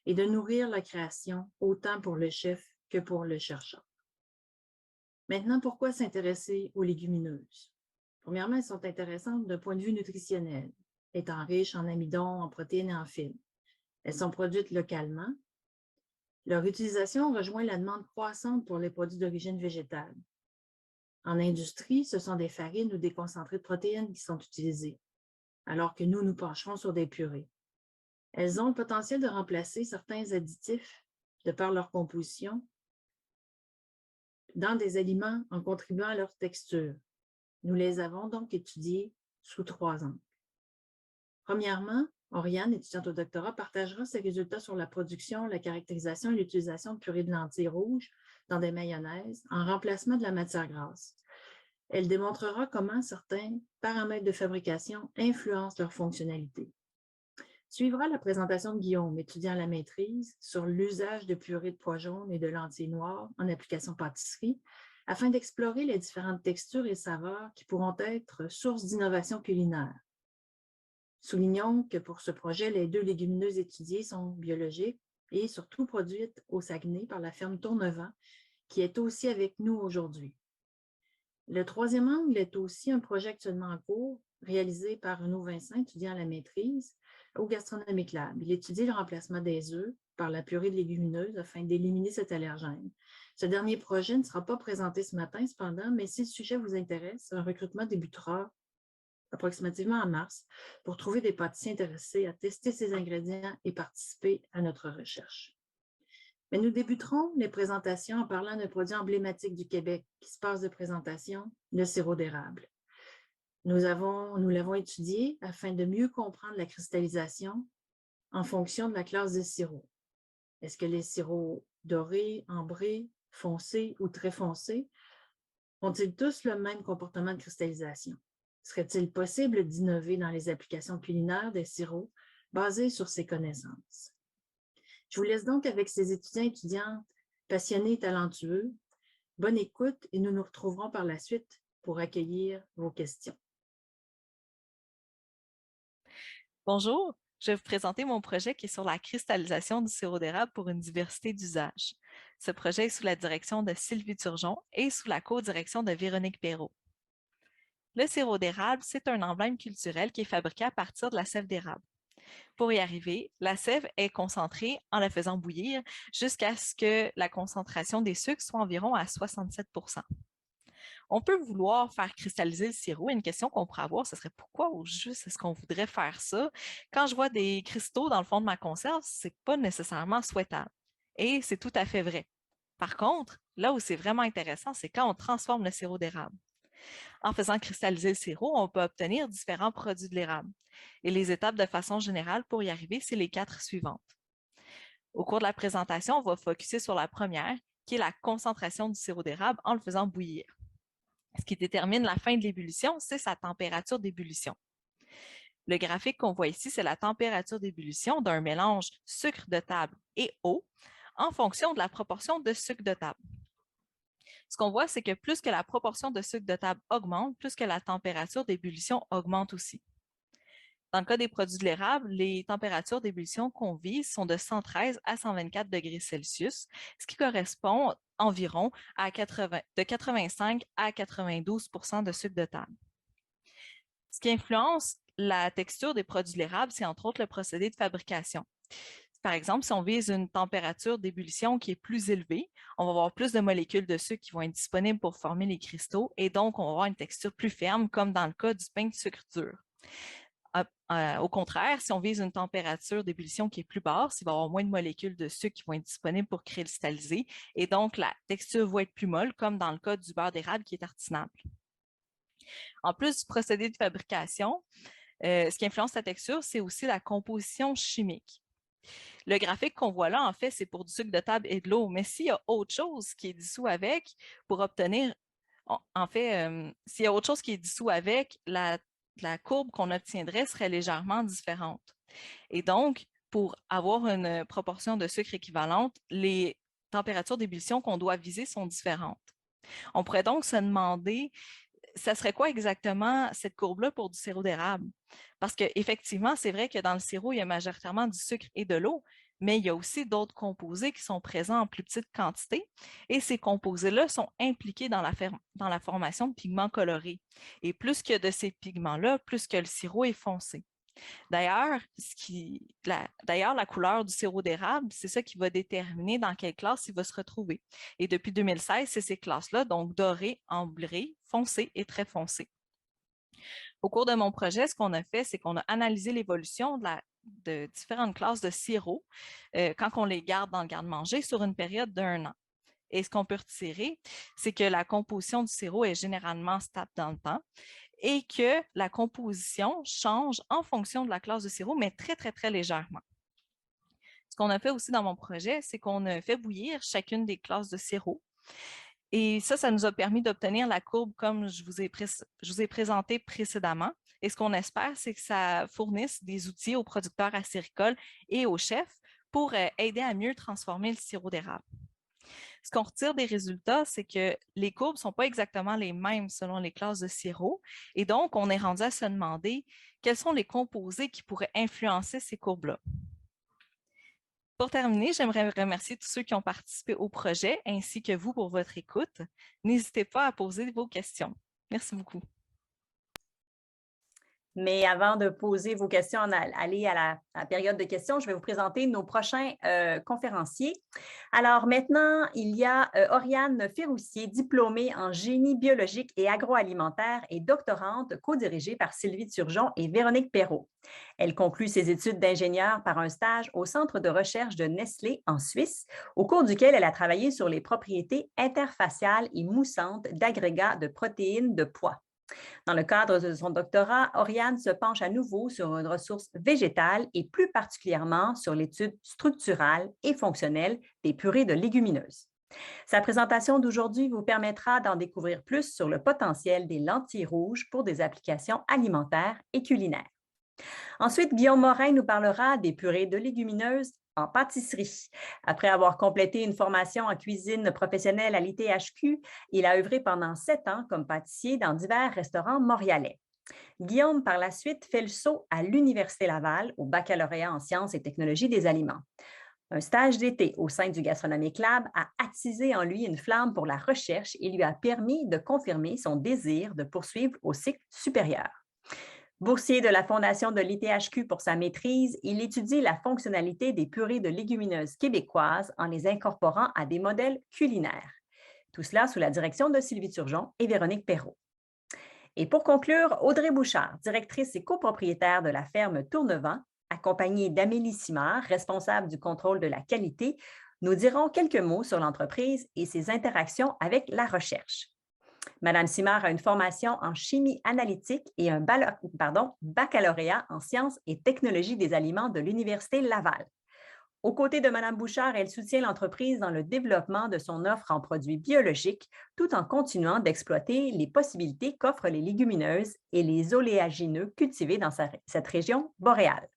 et de nourrir la création autant pour le chef que pour le chercheur. Maintenant, pourquoi s'intéresser aux légumineuses? Premièrement, elles sont intéressantes d'un point de vue nutritionnel, étant riches en amidon, en protéines et en fibres. Elles sont produites localement. Leur utilisation rejoint la demande croissante pour les produits d'origine végétale. En industrie, ce sont des farines ou des concentrés de protéines qui sont utilisés, alors que nous pencherons sur des purées. Elles ont le potentiel de remplacer certains additifs de par leur composition dans des aliments en contribuant à leur texture. Nous les avons donc étudiés sous 3 angles. Premièrement, Oriane, étudiante au doctorat, partagera ses résultats sur la production, la caractérisation et l'utilisation de purée de lentilles rouges dans des mayonnaises en remplacement de la matière grasse. Elle démontrera comment certains paramètres de fabrication influencent leur fonctionnalité. Suivra la présentation de Guillaume, étudiant à la maîtrise, sur l'usage de purée de pois jaunes et de lentilles noires en application pâtisserie, afin d'explorer les différentes textures et saveurs qui pourront être source d'innovation culinaire. Soulignons que pour ce projet, les 2 légumineuses étudiées sont biologiques et surtout produites au Saguenay par la ferme Tournevent, qui est aussi avec nous aujourd'hui. Le 3e angle est aussi un projet actuellement en cours, réalisé par Renaud Vincent, étudiant à la maîtrise, au Gastronomic Lab. Il étudie le remplacement des œufs par la purée de légumineuses afin d'éliminer cet allergène. Ce dernier projet ne sera pas présenté ce matin, cependant, mais si le sujet vous intéresse, un recrutement débutera approximativement en mars pour trouver des pâtissiers intéressés à tester ces ingrédients et participer à notre recherche. Mais nous débuterons les présentations en parlant d'un produit emblématique du Québec qui se passe de présentation, le sirop d'érable. Nous l'avons étudié afin de mieux comprendre la cristallisation en fonction de la classe de sirop. Est-ce que les sirops dorés, ambrés, foncés ou très foncés ont-ils tous le même comportement de cristallisation? Serait-il possible d'innover dans les applications culinaires des sirops basés sur ces connaissances? Je vous laisse donc avec ces étudiants et étudiantes passionnés et talentueux. Bonne écoute et nous nous retrouverons par la suite pour accueillir vos questions. Bonjour, je vais vous présenter mon projet qui est sur la cristallisation du sirop d'érable pour une diversité d'usages. Ce projet est sous la direction de Sylvie Turgeon et sous la co-direction de Véronique Perrault. Le sirop d'érable, c'est un emblème culturel qui est fabriqué à partir de la sève d'érable. Pour y arriver, la sève est concentrée en la faisant bouillir jusqu'à ce que la concentration des sucres soit environ à 67 %. On peut vouloir faire cristalliser le sirop. Une question qu'on pourrait avoir, ce serait pourquoi au juste est-ce qu'on voudrait faire ça? Quand je vois des cristaux dans le fond de ma conserve, ce n'est pas nécessairement souhaitable. Et c'est tout à fait vrai. Par contre, là où c'est vraiment intéressant, c'est quand on transforme le sirop d'érable. En faisant cristalliser le sirop, on peut obtenir différents produits de l'érable. Et les étapes de façon générale pour y arriver, c'est les 4 suivantes. Au cours de la présentation, on va focusser sur la première, qui est la concentration du sirop d'érable en le faisant bouillir. Ce qui détermine la fin de l'ébullition, c'est sa température d'ébullition. Le graphique qu'on voit ici, c'est la température d'ébullition d'un mélange sucre de table et eau en fonction de la proportion de sucre de table. Ce qu'on voit, c'est que plus que la proportion de sucre de table augmente, plus que la température d'ébullition augmente aussi. Dans le cas des produits de l'érable, les températures d'ébullition qu'on vise sont de 113 à 124 degrés Celsius, ce qui correspond environ à de 85 à 92 de sucre de table. Ce qui influence la texture des produits de l'érable, c'est entre autres le procédé de fabrication. Par exemple, si on vise une température d'ébullition qui est plus élevée, on va avoir plus de molécules de sucre qui vont être disponibles pour former les cristaux et donc on va avoir une texture plus ferme, comme dans le cas du pain de sucre dur. Au contraire, si on vise une température d'ébullition qui est plus basse, il va y avoir moins de molécules de sucre qui vont être disponibles pour cristalliser et donc la texture va être plus molle, comme dans le cas du beurre d'érable qui est tartinable. En plus du procédé de fabrication, ce qui influence la texture, c'est aussi la composition chimique. Le graphique qu'on voit là, en fait, c'est pour du sucre de table et de l'eau, mais s'il y a autre chose qui est dissous avec, pour obtenir, s'il y a autre chose qui est dissous avec, la courbe qu'on obtiendrait serait légèrement différente. Et donc, pour avoir une proportion de sucre équivalente, les températures d'ébullition qu'on doit viser sont différentes. On pourrait donc se demander, ça serait quoi exactement cette courbe-là pour du sirop d'érable? Parce qu'effectivement, c'est vrai que dans le sirop, il y a majoritairement du sucre et de l'eau, mais il y a aussi d'autres composés qui sont présents en plus petite quantité et ces composés-là sont impliqués dans la formation de pigments colorés. Et plus que de ces pigments-là, plus que le sirop est foncé. D'ailleurs, la couleur du sirop d'érable, c'est ça qui va déterminer dans quelle classe il va se retrouver. Et depuis 2016, c'est ces classes-là, donc doré, ambré, foncé et très foncé. Au cours de mon projet, ce qu'on a fait, c'est qu'on a analysé l'évolution de différentes classes de sirop quand on les garde dans le garde-manger sur une période d'1 an. Et ce qu'on peut retirer, c'est que la composition du sirop est généralement stable dans le temps et que la composition change en fonction de la classe de sirop, mais très, très, très légèrement. Ce qu'on a fait aussi dans mon projet, c'est qu'on a fait bouillir chacune des classes de sirop. Et ça nous a permis d'obtenir la courbe comme je vous ai présenté précédemment. Et ce qu'on espère, c'est que ça fournisse des outils aux producteurs acéricoles et aux chefs pour aider à mieux transformer le sirop d'érable. Ce qu'on retire des résultats, c'est que les courbes ne sont pas exactement les mêmes selon les classes de sirop. Et donc, on est rendu à se demander quels sont les composés qui pourraient influencer ces courbes-là. Pour terminer, j'aimerais remercier tous ceux qui ont participé au projet ainsi que vous pour votre écoute. N'hésitez pas à poser vos questions. Merci beaucoup. Mais avant de poser vos questions, aller à la période de questions, je vais vous présenter nos prochains conférenciers. Alors maintenant, il y a Oriane Ferroussier, diplômée en génie biologique et agroalimentaire et doctorante co-dirigée par Sylvie Turgeon et Véronique Perrault. Elle conclut ses études d'ingénieure par un stage au centre de recherche de Nestlé en Suisse, au cours duquel elle a travaillé sur les propriétés interfaciales et moussantes d'agrégats de protéines de pois. Dans le cadre de son doctorat, Oriane se penche à nouveau sur une ressource végétale et plus particulièrement sur l'étude structurale et fonctionnelle des purées de légumineuses. Sa présentation d'aujourd'hui vous permettra d'en découvrir plus sur le potentiel des lentilles rouges pour des applications alimentaires et culinaires. Ensuite, Guillaume Morin nous parlera des purées de légumineuses en pâtisserie. Après avoir complété une formation en cuisine professionnelle à l'ITHQ, il a œuvré pendant 7 ans comme pâtissier dans divers restaurants montréalais. Guillaume, par la suite, fait le saut à l'Université Laval au baccalauréat en sciences et technologies des aliments. Un stage d'été au sein du Gastronomic Lab a attisé en lui une flamme pour la recherche et lui a permis de confirmer son désir de poursuivre au cycle supérieur. Boursier de la Fondation de l'ITHQ pour sa maîtrise, il étudie la fonctionnalité des purées de légumineuses québécoises en les incorporant à des modèles culinaires. Tout cela sous la direction de Sylvie Turgeon et Véronique Perrault. Et pour conclure, Audrey Bouchard, directrice et copropriétaire de la ferme Tournevent, accompagnée d'Amélie Simard, responsable du contrôle de la qualité, nous diront quelques mots sur l'entreprise et ses interactions avec la recherche. Madame Simard a une formation en chimie analytique et un baccalauréat en sciences et technologies des aliments de l'Université Laval. Aux côtés de Mme Bouchard, elle soutient l'entreprise dans le développement de son offre en produits biologiques, tout en continuant d'exploiter les possibilités qu'offrent les légumineuses et les oléagineux cultivés dans cette région boréale.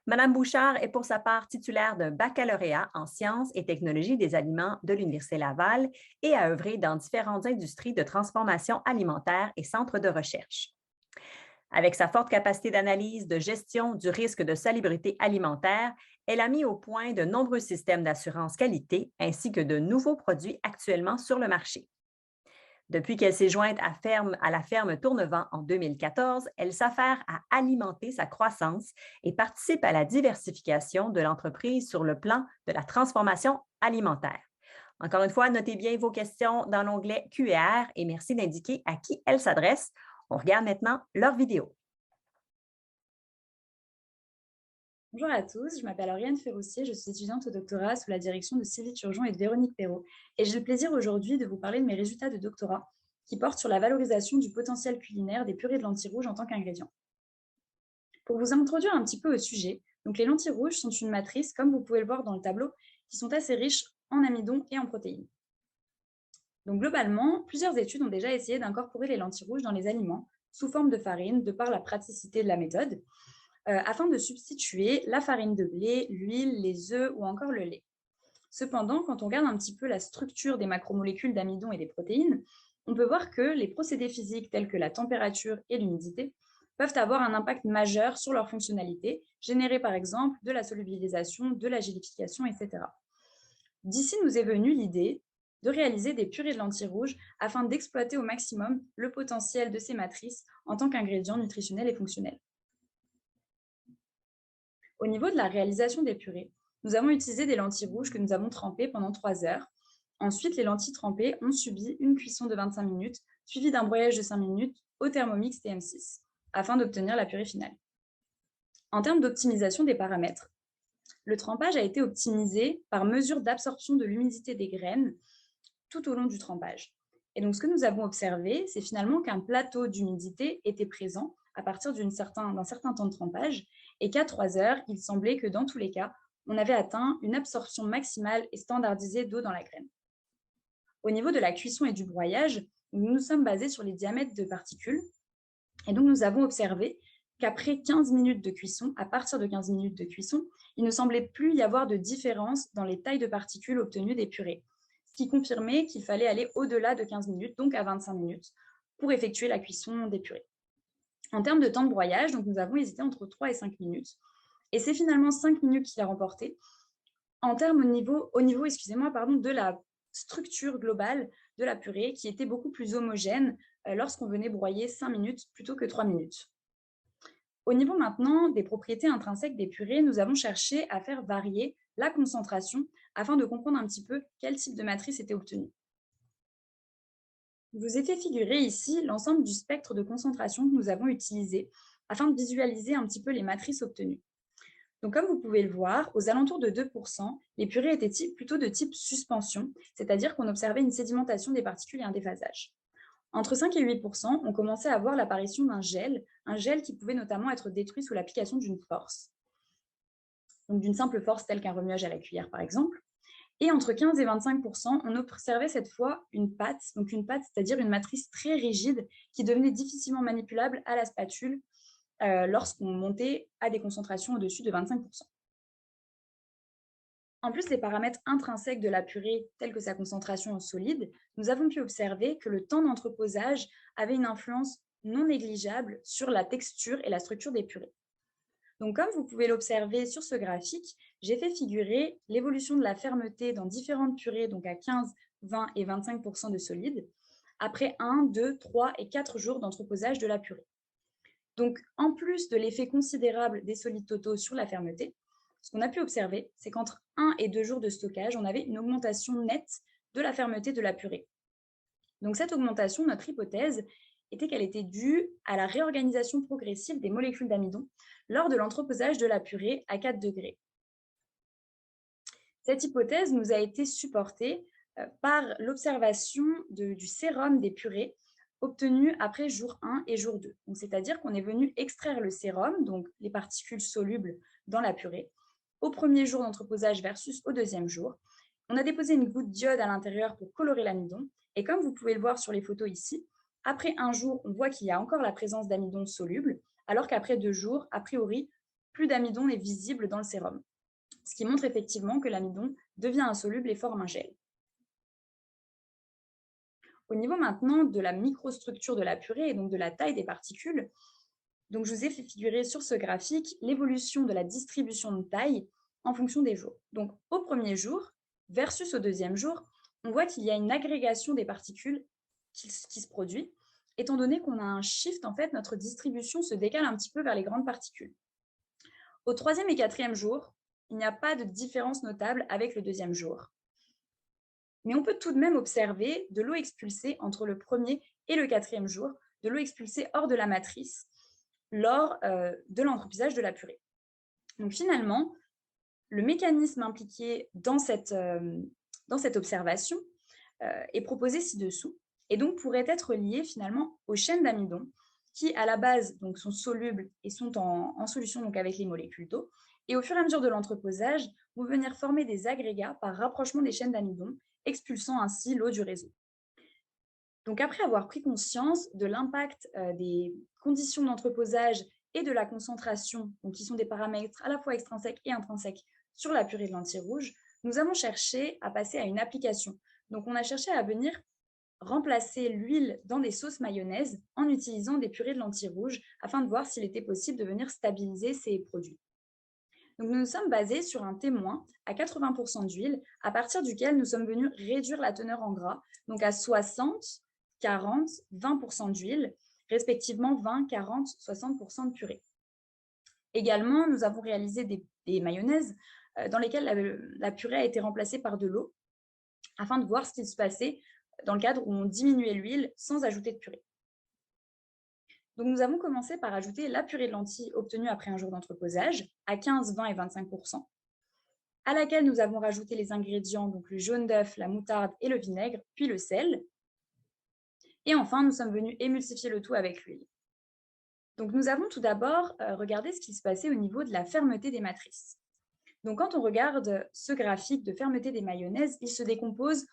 Mme Bouchard est pour sa part titulaire d'un baccalauréat en sciences et technologies des aliments de l'Université Laval et a œuvré dans différentes industries de transformation alimentaire et centres de recherche. Avec sa forte capacité d'analyse, de gestion du risque de salubrité alimentaire, elle a mis au point de nombreux systèmes d'assurance qualité ainsi que de nouveaux produits actuellement sur le marché. Depuis qu'elle s'est jointe à la ferme Tournevent en 2014, elle s'affaire à alimenter sa croissance et participe à la diversification de l'entreprise sur le plan de la transformation alimentaire. Encore une fois, notez bien vos questions dans l'onglet Q&R et merci d'indiquer à qui elles s'adressent. On regarde maintenant leur vidéo. Bonjour à tous, je m'appelle Oriane Ferroussier, je suis étudiante au doctorat sous la direction de Sylvie Turgeon et de Véronique Perrault. Et j'ai le plaisir aujourd'hui de vous parler de mes résultats de doctorat qui portent sur la valorisation du potentiel culinaire des purées de lentilles rouges en tant qu'ingrédient. Pour vous introduire un petit peu au sujet, donc les lentilles rouges sont une matrice, comme vous pouvez le voir dans le tableau, qui sont assez riches en amidon et en protéines. Donc globalement, plusieurs études ont déjà essayé d'incorporer les lentilles rouges dans les aliments sous forme de farine, de par la praticité de la méthode, afin de substituer la farine de blé, l'huile, les œufs ou encore le lait. Cependant, quand on regarde un petit peu la structure des macromolécules d'amidon et des protéines, on peut voir que les procédés physiques tels que la température et l'humidité peuvent avoir un impact majeur sur leur fonctionnalité, générer par exemple de la solubilisation, de la gélification, etc. D'ici nous est venue l'idée de réaliser des purées de lentilles rouges afin d'exploiter au maximum le potentiel de ces matrices en tant qu'ingrédient nutritionnel et fonctionnel. Au niveau de la réalisation des purées, nous avons utilisé des lentilles rouges que nous avons trempées pendant 3 heures. Ensuite, les lentilles trempées ont subi une cuisson de 25 minutes, suivie d'un broyage de 5 minutes au Thermomix TM6, afin d'obtenir la purée finale. En termes d'optimisation des paramètres, le trempage a été optimisé par mesure d'absorption de l'humidité des graines tout au long du trempage. Et donc, ce que nous avons observé, c'est finalement qu'un plateau d'humidité était présent à partir d'un certain temps de trempage et qu'à 3 heures, il semblait que dans tous les cas, on avait atteint une absorption maximale et standardisée d'eau dans la graine. Au niveau de la cuisson et du broyage, nous nous sommes basés sur les diamètres de particules et donc nous avons observé qu'après 15 minutes de cuisson, à partir de 15 minutes de cuisson, il ne semblait plus y avoir de différence dans les tailles de particules obtenues des purées, ce qui confirmait qu'il fallait aller au-delà de 15 minutes, donc à 25 minutes, pour effectuer la cuisson des purées. En termes de temps de broyage, donc nous avons hésité entre 3 et 5 minutes. Et c'est finalement 5 minutes qui a remporté en termes au niveau de la structure globale de la purée qui était beaucoup plus homogène lorsqu'on venait broyer 5 minutes plutôt que 3 minutes. Au niveau maintenant des propriétés intrinsèques des purées, nous avons cherché à faire varier la concentration afin de comprendre un petit peu quel type de matrice était obtenu. Je vous ai fait figurer ici l'ensemble du spectre de concentration que nous avons utilisé afin de visualiser un petit peu les matrices obtenues. Donc, comme vous pouvez le voir, aux alentours de 2%, les purées étaient plutôt de type suspension, c'est-à-dire qu'on observait une sédimentation des particules et un déphasage. Entre 5 et 8%, on commençait à voir l'apparition d'un gel, un gel qui pouvait notamment être détruit sous l'application d'une force, donc d'une simple force telle qu'un remuage à la cuillère par exemple. Et entre 15 et 25%, on observait cette fois une pâte, c'est-à-dire une matrice très rigide qui devenait difficilement manipulable à la spatule lorsqu'on montait à des concentrations au-dessus de 25%. En plus des paramètres intrinsèques de la purée, tels que sa concentration en solide, nous avons pu observer que le temps d'entreposage avait une influence non négligeable sur la texture et la structure des purées. Donc, comme vous pouvez l'observer sur ce graphique, j'ai fait figurer l'évolution de la fermeté dans différentes purées, donc à 15, 20 et 25% de solide, après 1, 2, 3 et 4 jours d'entreposage de la purée. Donc, en plus de l'effet considérable des solides totaux sur la fermeté, ce qu'on a pu observer, c'est qu'entre 1 et 2 jours de stockage, on avait une augmentation nette de la fermeté de la purée. Donc, cette augmentation, notre hypothèse, était qu'elle était due à la réorganisation progressive des molécules d'amidon lors de l'entreposage de la purée à 4 degrés. Cette hypothèse nous a été supportée par l'observation du sérum des purées obtenu après jour 1 et jour 2. C'est-à-dire qu'on est venu extraire le sérum, donc les particules solubles dans la purée, au premier jour d'entreposage versus au deuxième jour. On a déposé une goutte d'iode à l'intérieur pour colorer l'amidon. Et comme vous pouvez le voir sur les photos ici, après un jour, on voit qu'il y a encore la présence d'amidon soluble, alors qu'après 2 jours, a priori, plus d'amidon n'est visible dans le sérum. Ce qui montre effectivement que l'amidon devient insoluble et forme un gel. Au niveau maintenant de la microstructure de la purée et donc de la taille des particules, donc je vous ai fait figurer sur ce graphique l'évolution de la distribution de taille en fonction des jours. Donc au premier jour versus au deuxième jour, on voit qu'il y a une agrégation des particules qui se produit. Étant donné qu'on a un shift, en fait, notre distribution se décale un petit peu vers les grandes particules. Au troisième et quatrième jour, il n'y a pas de différence notable avec le deuxième jour. Mais on peut tout de même observer de l'eau expulsée entre le premier et le quatrième jour, de l'eau expulsée hors de la matrice lors de l'entreposage de la purée. Donc finalement, le mécanisme impliqué dans cette observation est proposé ci-dessous et donc pourrait être lié finalement aux chaînes d'amidon qui à la base donc, sont solubles et sont en solution donc, avec les molécules d'eau et au fur et à mesure de l'entreposage vont venir former des agrégats par rapprochement des chaînes d'amidon, expulsant ainsi l'eau du réseau. Donc après avoir pris conscience de l'impact des conditions d'entreposage et de la concentration, donc qui sont des paramètres à la fois extrinsèques et intrinsèques sur la purée de lentilles rouges, nous avons cherché à passer à une application. Donc on a cherché à venir remplacer l'huile dans des sauces mayonnaise en utilisant des purées de lentilles rouges afin de voir s'il était possible de venir stabiliser ces produits. Donc nous nous sommes basés sur un témoin à 80% d'huile à partir duquel nous sommes venus réduire la teneur en gras, donc à 60, 40, 20% d'huile, respectivement 20, 40, 60% de purée. Également, nous avons réalisé des mayonnaises dans lesquelles la purée a été remplacée par de l'eau afin de voir ce qui se passait dans le cadre où on diminuait l'huile sans ajouter de purée. Donc, nous avons commencé par ajouter la purée de lentilles obtenue après un jour d'entreposage à 15, 20 et 25%, à laquelle nous avons rajouté les ingrédients, donc le jaune d'œuf, la moutarde et le vinaigre, puis le sel. Et enfin, nous sommes venus émulsifier le tout avec l'huile. Donc, nous avons tout d'abord regardé ce qui se passait au niveau de la fermeté des matrices. Donc, quand on regarde ce graphique de fermeté des mayonnaises, il se décompose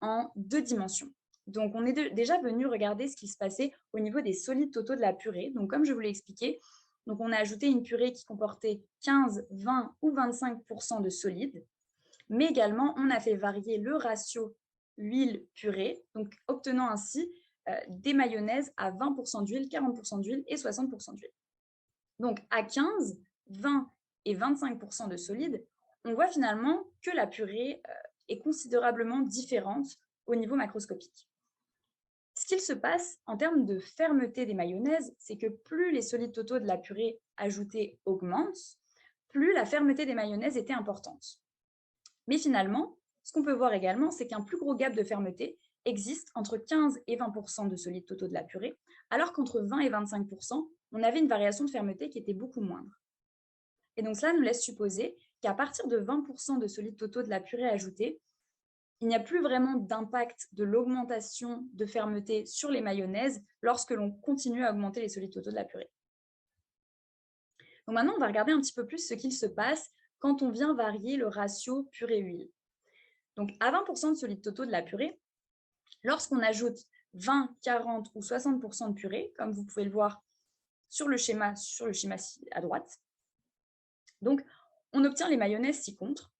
en 2 dimensions. Donc, on est déjà venu regarder ce qui se passait au niveau des solides totaux de la purée. Donc, comme je vous l'ai expliqué, donc on a ajouté une purée qui comportait 15, 20 ou 25% de solides, mais également, on a fait varier le ratio huile-purée, donc obtenant ainsi des mayonnaises à 20% d'huile, 40% d'huile et 60% d'huile. Donc, à 15, 20 et 25% de solides, on voit finalement que la purée est considérablement différente au niveau macroscopique. Ce qu'il se passe en termes de fermeté des mayonnaises, c'est que plus les solides totaux de la purée ajoutée augmentent, plus la fermeté des mayonnaises était importante. Mais finalement, ce qu'on peut voir également, c'est qu'un plus gros gap de fermeté existe entre 15 et 20% de solides totaux de la purée, alors qu'entre 20 et 25%, on avait une variation de fermeté qui était beaucoup moindre. Et donc cela nous laisse supposer qu'à partir de 20% de solides totaux de la purée ajoutée, il n'y a plus vraiment d'impact de l'augmentation de fermeté sur les mayonnaises lorsque l'on continue à augmenter les solides totaux de la purée. Donc maintenant, on va regarder un petit peu plus ce qu'il se passe quand on vient varier le ratio purée-huile. Donc à 20% de solides totaux de la purée, lorsqu'on ajoute 20, 40 ou 60% de purée, comme vous pouvez le voir sur le schéma à droite, donc on obtient les mayonnaises ci-contre.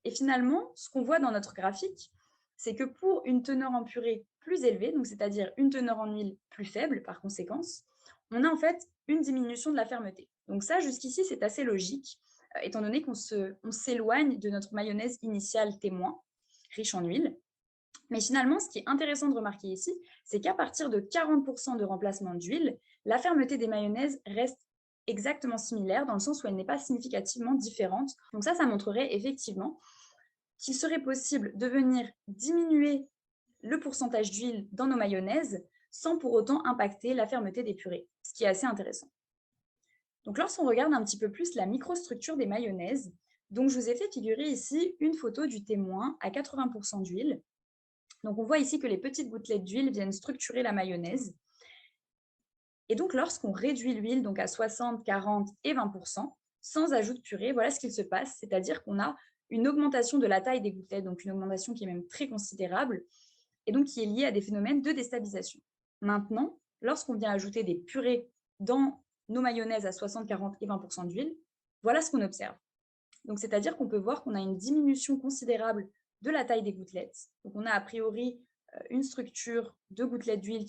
Et finalement, ce qu'on voit dans notre graphique, c'est que pour une teneur en purée plus élevée, donc c'est-à-dire une teneur en huile plus faible par conséquence, on a en fait une diminution de la fermeté. Donc ça, jusqu'ici, c'est assez logique, étant donné qu'on s'éloigne de notre mayonnaise initiale témoin, riche en huile. Mais finalement, ce qui est intéressant de remarquer ici, c'est qu'à partir de 40% de remplacement d'huile, la fermeté des mayonnaises reste exactement similaire dans le sens où elle n'est pas significativement différente. Donc ça montrerait effectivement qu'il serait possible de venir diminuer le pourcentage d'huile dans nos mayonnaises sans pour autant impacter la fermeté des purées, ce qui est assez intéressant. Donc lorsqu'on regarde un petit peu plus la microstructure des mayonnaises, donc je vous ai fait figurer ici une photo du témoin à 80% d'huile. Donc on voit ici que les petites gouttelettes d'huile viennent structurer la mayonnaise. Et donc, lorsqu'on réduit l'huile donc à 60, 40 et 20%, sans ajout de purée, voilà ce qu'il se passe, c'est-à-dire qu'on a une augmentation de la taille des gouttelettes, donc une augmentation qui est même très considérable, et donc qui est liée à des phénomènes de déstabilisation. Maintenant, lorsqu'on vient ajouter des purées dans nos mayonnaises à 60, 40 et 20% d'huile, voilà ce qu'on observe. Donc, c'est-à-dire qu'on peut voir qu'on a une diminution considérable de la taille des gouttelettes. Donc, on a a priori une structure de gouttelettes d'huile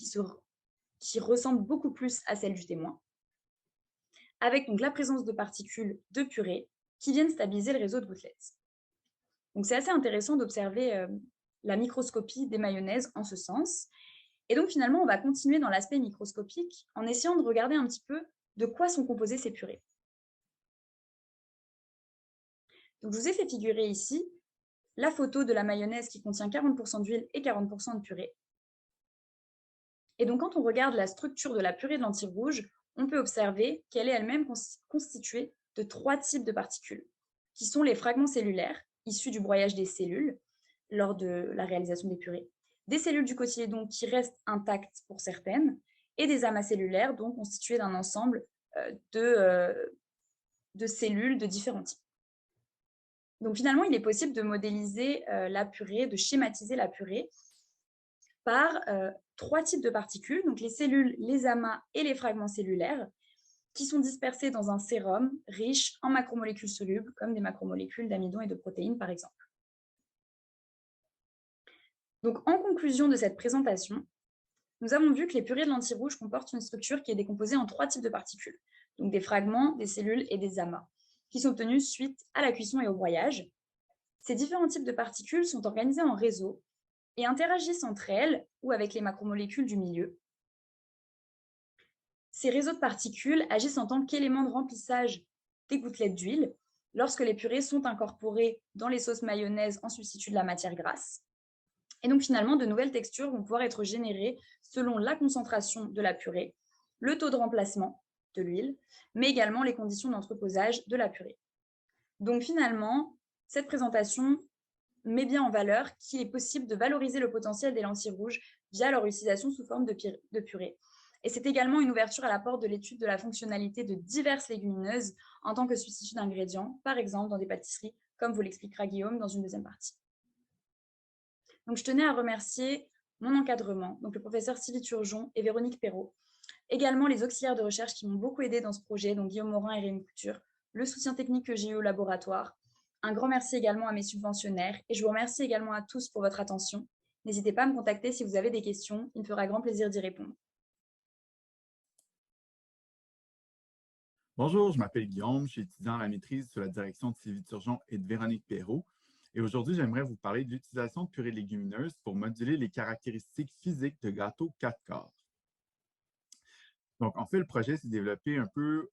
qui ressemble beaucoup plus à celle du témoin, avec donc la présence de particules de purée qui viennent stabiliser le réseau de gouttelettes. Donc, c'est assez intéressant d'observer la microscopie des mayonnaises en ce sens. Et donc, finalement, on va continuer dans l'aspect microscopique en essayant de regarder un petit peu de quoi sont composées ces purées. Donc, je vous ai fait figurer ici la photo de la mayonnaise qui contient 40% d'huile et 40% de purée. Et donc, quand on regarde la structure de la purée de lentilles rouges, on peut observer qu'elle est elle-même constituée de 3 types de particules, qui sont les fragments cellulaires, issus du broyage des cellules lors de la réalisation des purées, des cellules du cotylédon qui restent intactes pour certaines, et des amas cellulaires, donc constitués d'un ensemble de cellules de différents types. Donc finalement, il est possible de modéliser la purée, de schématiser la purée par 3 types de particules, donc les cellules, les amas et les fragments cellulaires, qui sont dispersés dans un sérum riche en macromolécules solubles, comme des macromolécules d'amidon et de protéines, par exemple. Donc, en conclusion de cette présentation, nous avons vu que les purées de lentilles rouges comportent une structure qui est décomposée en 3 types de particules, donc des fragments, des cellules et des amas, qui sont obtenus suite à la cuisson et au broyage. Ces différents types de particules sont organisés en réseaux et interagissent entre elles ou avec les macromolécules du milieu. Ces réseaux de particules agissent en tant qu'éléments de remplissage des gouttelettes d'huile lorsque les purées sont incorporées dans les sauces mayonnaise en substitut de la matière grasse. Et donc finalement, de nouvelles textures vont pouvoir être générées selon la concentration de la purée, le taux de remplacement de l'huile, mais également les conditions d'entreposage de la purée. Donc finalement, cette présentation met bien en valeur qu'il est possible de valoriser le potentiel des lentilles rouges via leur utilisation sous forme de purée. Et c'est également une ouverture à l'apport de l'étude de la fonctionnalité de diverses légumineuses en tant que substitut d'ingrédients, par exemple dans des pâtisseries, comme vous l'expliquera Guillaume dans une deuxième partie. Donc, je tenais à remercier mon encadrement, donc le professeur Sylvie Turgeon et Véronique Perrault, également les auxiliaires de recherche qui m'ont beaucoup aidé dans ce projet, donc Guillaume Morin et Rémi Couture, le soutien technique que j'ai eu au laboratoire. Un grand merci également à mes subventionnaires et je vous remercie également à tous pour votre attention. N'hésitez pas à me contacter si vous avez des questions, il me fera grand plaisir d'y répondre. Bonjour, je m'appelle Guillaume, je suis étudiant à la maîtrise sous la direction de Sylvie Turgeon et de Véronique Perrault. Et aujourd'hui, j'aimerais vous parler de l'utilisation de purée légumineuse pour moduler les caractéristiques physiques de gâteaux 4 quarts. Donc, en fait, le projet s'est développé un peu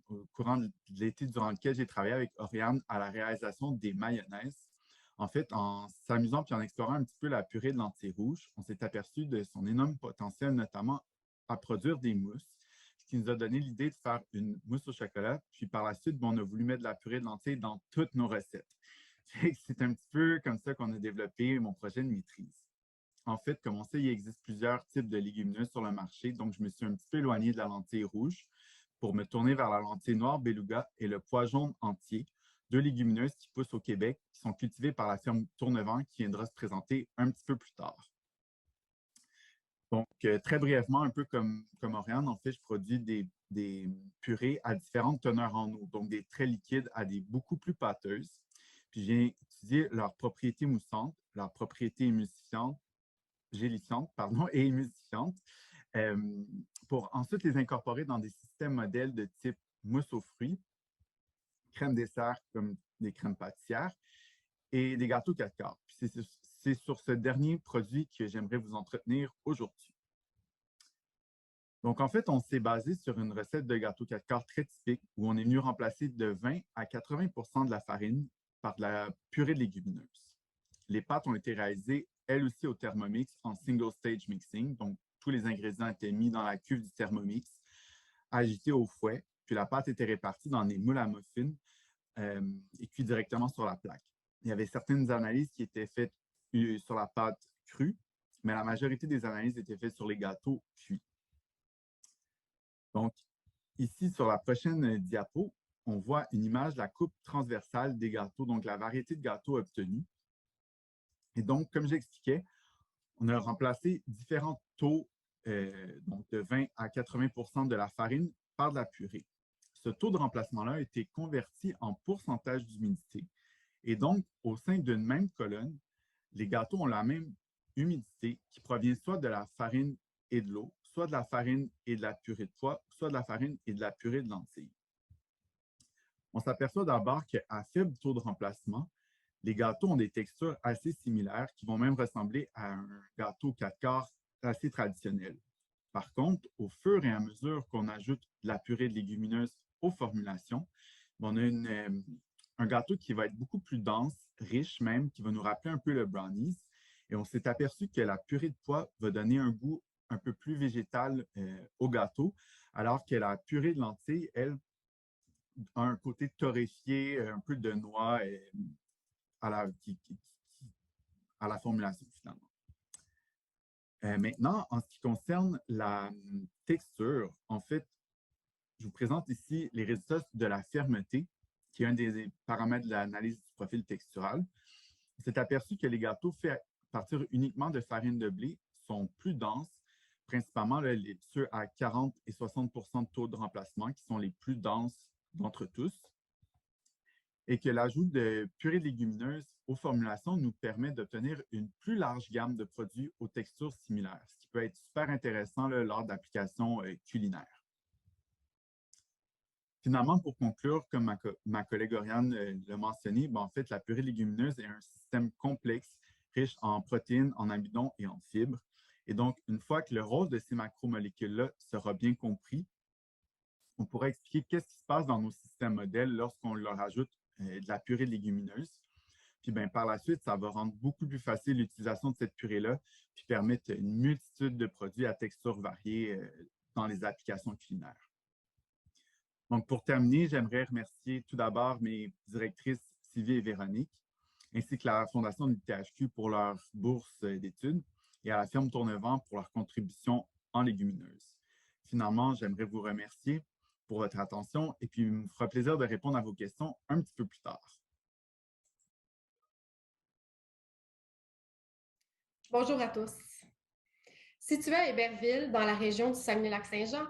au courant de l'été durant lequel j'ai travaillé avec Oriane à la réalisation des mayonnaises. En fait, en s'amusant puis en explorant un petit peu la purée de lentilles rouges, on s'est aperçu de son énorme potentiel, notamment à produire des mousses, ce qui nous a donné l'idée de faire une mousse au chocolat. Puis par la suite, on a voulu mettre de la purée de lentilles dans toutes nos recettes. C'est un petit peu comme ça qu'on a développé mon projet de maîtrise. En fait, comme on sait, il existe plusieurs types de légumineuses sur le marché, donc je me suis un petit peu éloigné de la lentille rouge pour me tourner vers la lentille noire beluga et le pois jaune entier, 2 légumineuses qui poussent au Québec, qui sont cultivées par la ferme Tournevent, qui viendra se présenter un petit peu plus tard. Donc, très brièvement, un peu comme Oriane, en fait, je produis des purées à différentes teneurs en eau, donc des très liquides à des beaucoup plus pâteuses. Puis j'ai étudié leurs propriétés moussantes, leurs propriétés gélifiantes et émulsifiantes, pour ensuite les incorporer dans des systèmes modèles de type mousse aux fruits, crème dessert comme des crèmes pâtissières et des gâteaux 4 quarts. C'est sur ce dernier produit que j'aimerais vous entretenir aujourd'hui. Donc, en fait, on s'est basé sur une recette de gâteau 4 quarts très typique où on est venu remplacer de 20 à 80% de la farine par de la purée de légumineuses. Les pâtes ont été réalisées, elles aussi, au Thermomix en single stage mixing. Donc, tous les ingrédients étaient mis dans la cuve du Thermomix, agités au fouet, puis la pâte était répartie dans des moules à muffins et cuite directement sur la plaque. Il y avait certaines analyses qui étaient faites sur la pâte crue, mais la majorité des analyses étaient faites sur les gâteaux cuits. Donc, ici, sur la prochaine diapo, on voit une image de la coupe transversale des gâteaux, donc la variété de gâteaux obtenus. Et donc, comme j'expliquais, on a remplacé différents taux donc de 20 à 80 de la farine par de la purée. Ce taux de remplacement-là a été converti en pourcentage d'humidité. Et donc, au sein d'une même colonne, les gâteaux ont la même humidité qui provient soit de la farine et de l'eau, soit de la farine et de la purée de pois, soit de la farine et de la purée de lentilles. On s'aperçoit d'abord qu'à faible taux de remplacement, les gâteaux ont des textures assez similaires qui vont même ressembler à un gâteau 4 quarts assez traditionnel. Par contre, au fur et à mesure qu'on ajoute de la purée de légumineuses aux formulations, on a un gâteau qui va être beaucoup plus dense, riche même, qui va nous rappeler un peu le brownies. Et on s'est aperçu que la purée de pois va donner un goût un peu plus végétal au gâteau, alors que la purée de lentilles, elle, a un côté torréfié, un peu de noix à la formulation finalement. Maintenant, en ce qui concerne la texture, en fait, je vous présente ici les résultats de la fermeté, qui est un des paramètres de l'analyse du profil textural. On s'est aperçu que les gâteaux faits à partir uniquement de farine de blé sont plus denses, principalement ceux à 40 et 60 de taux de remplacement, qui sont les plus denses d'entre tous, et que l'ajout de purée de légumineuses aux formulations nous permet d'obtenir une plus large gamme de produits aux textures similaires, ce qui peut être super intéressant lors d'applications culinaires. Finalement, pour conclure, comme ma collègue Oriane l'a mentionné, en fait, la purée de légumineuses est un système complexe, riche en protéines, en amidons et en fibres. Et donc, une fois que le rôle de ces macromolécules-là sera bien compris, on pourra expliquer qu'est-ce qui se passe dans nos systèmes modèles lorsqu'on leur ajoute de la purée de légumineuses. Puis par la suite, ça va rendre beaucoup plus facile l'utilisation de cette purée-là, puis permettre une multitude de produits à texture variée dans les applications culinaires. Donc, pour terminer, j'aimerais remercier tout d'abord mes directrices Sylvie et Véronique, ainsi que la Fondation de l'ITHQ pour leur bourse d'études et à la firme Tournevent pour leur contribution en légumineuses. Finalement, j'aimerais vous remercier pour votre attention et puis il me fera plaisir de répondre à vos questions un petit peu plus tard. Bonjour à tous. Située à Héberville, dans la région du Saguenay-Lac-Saint-Jean,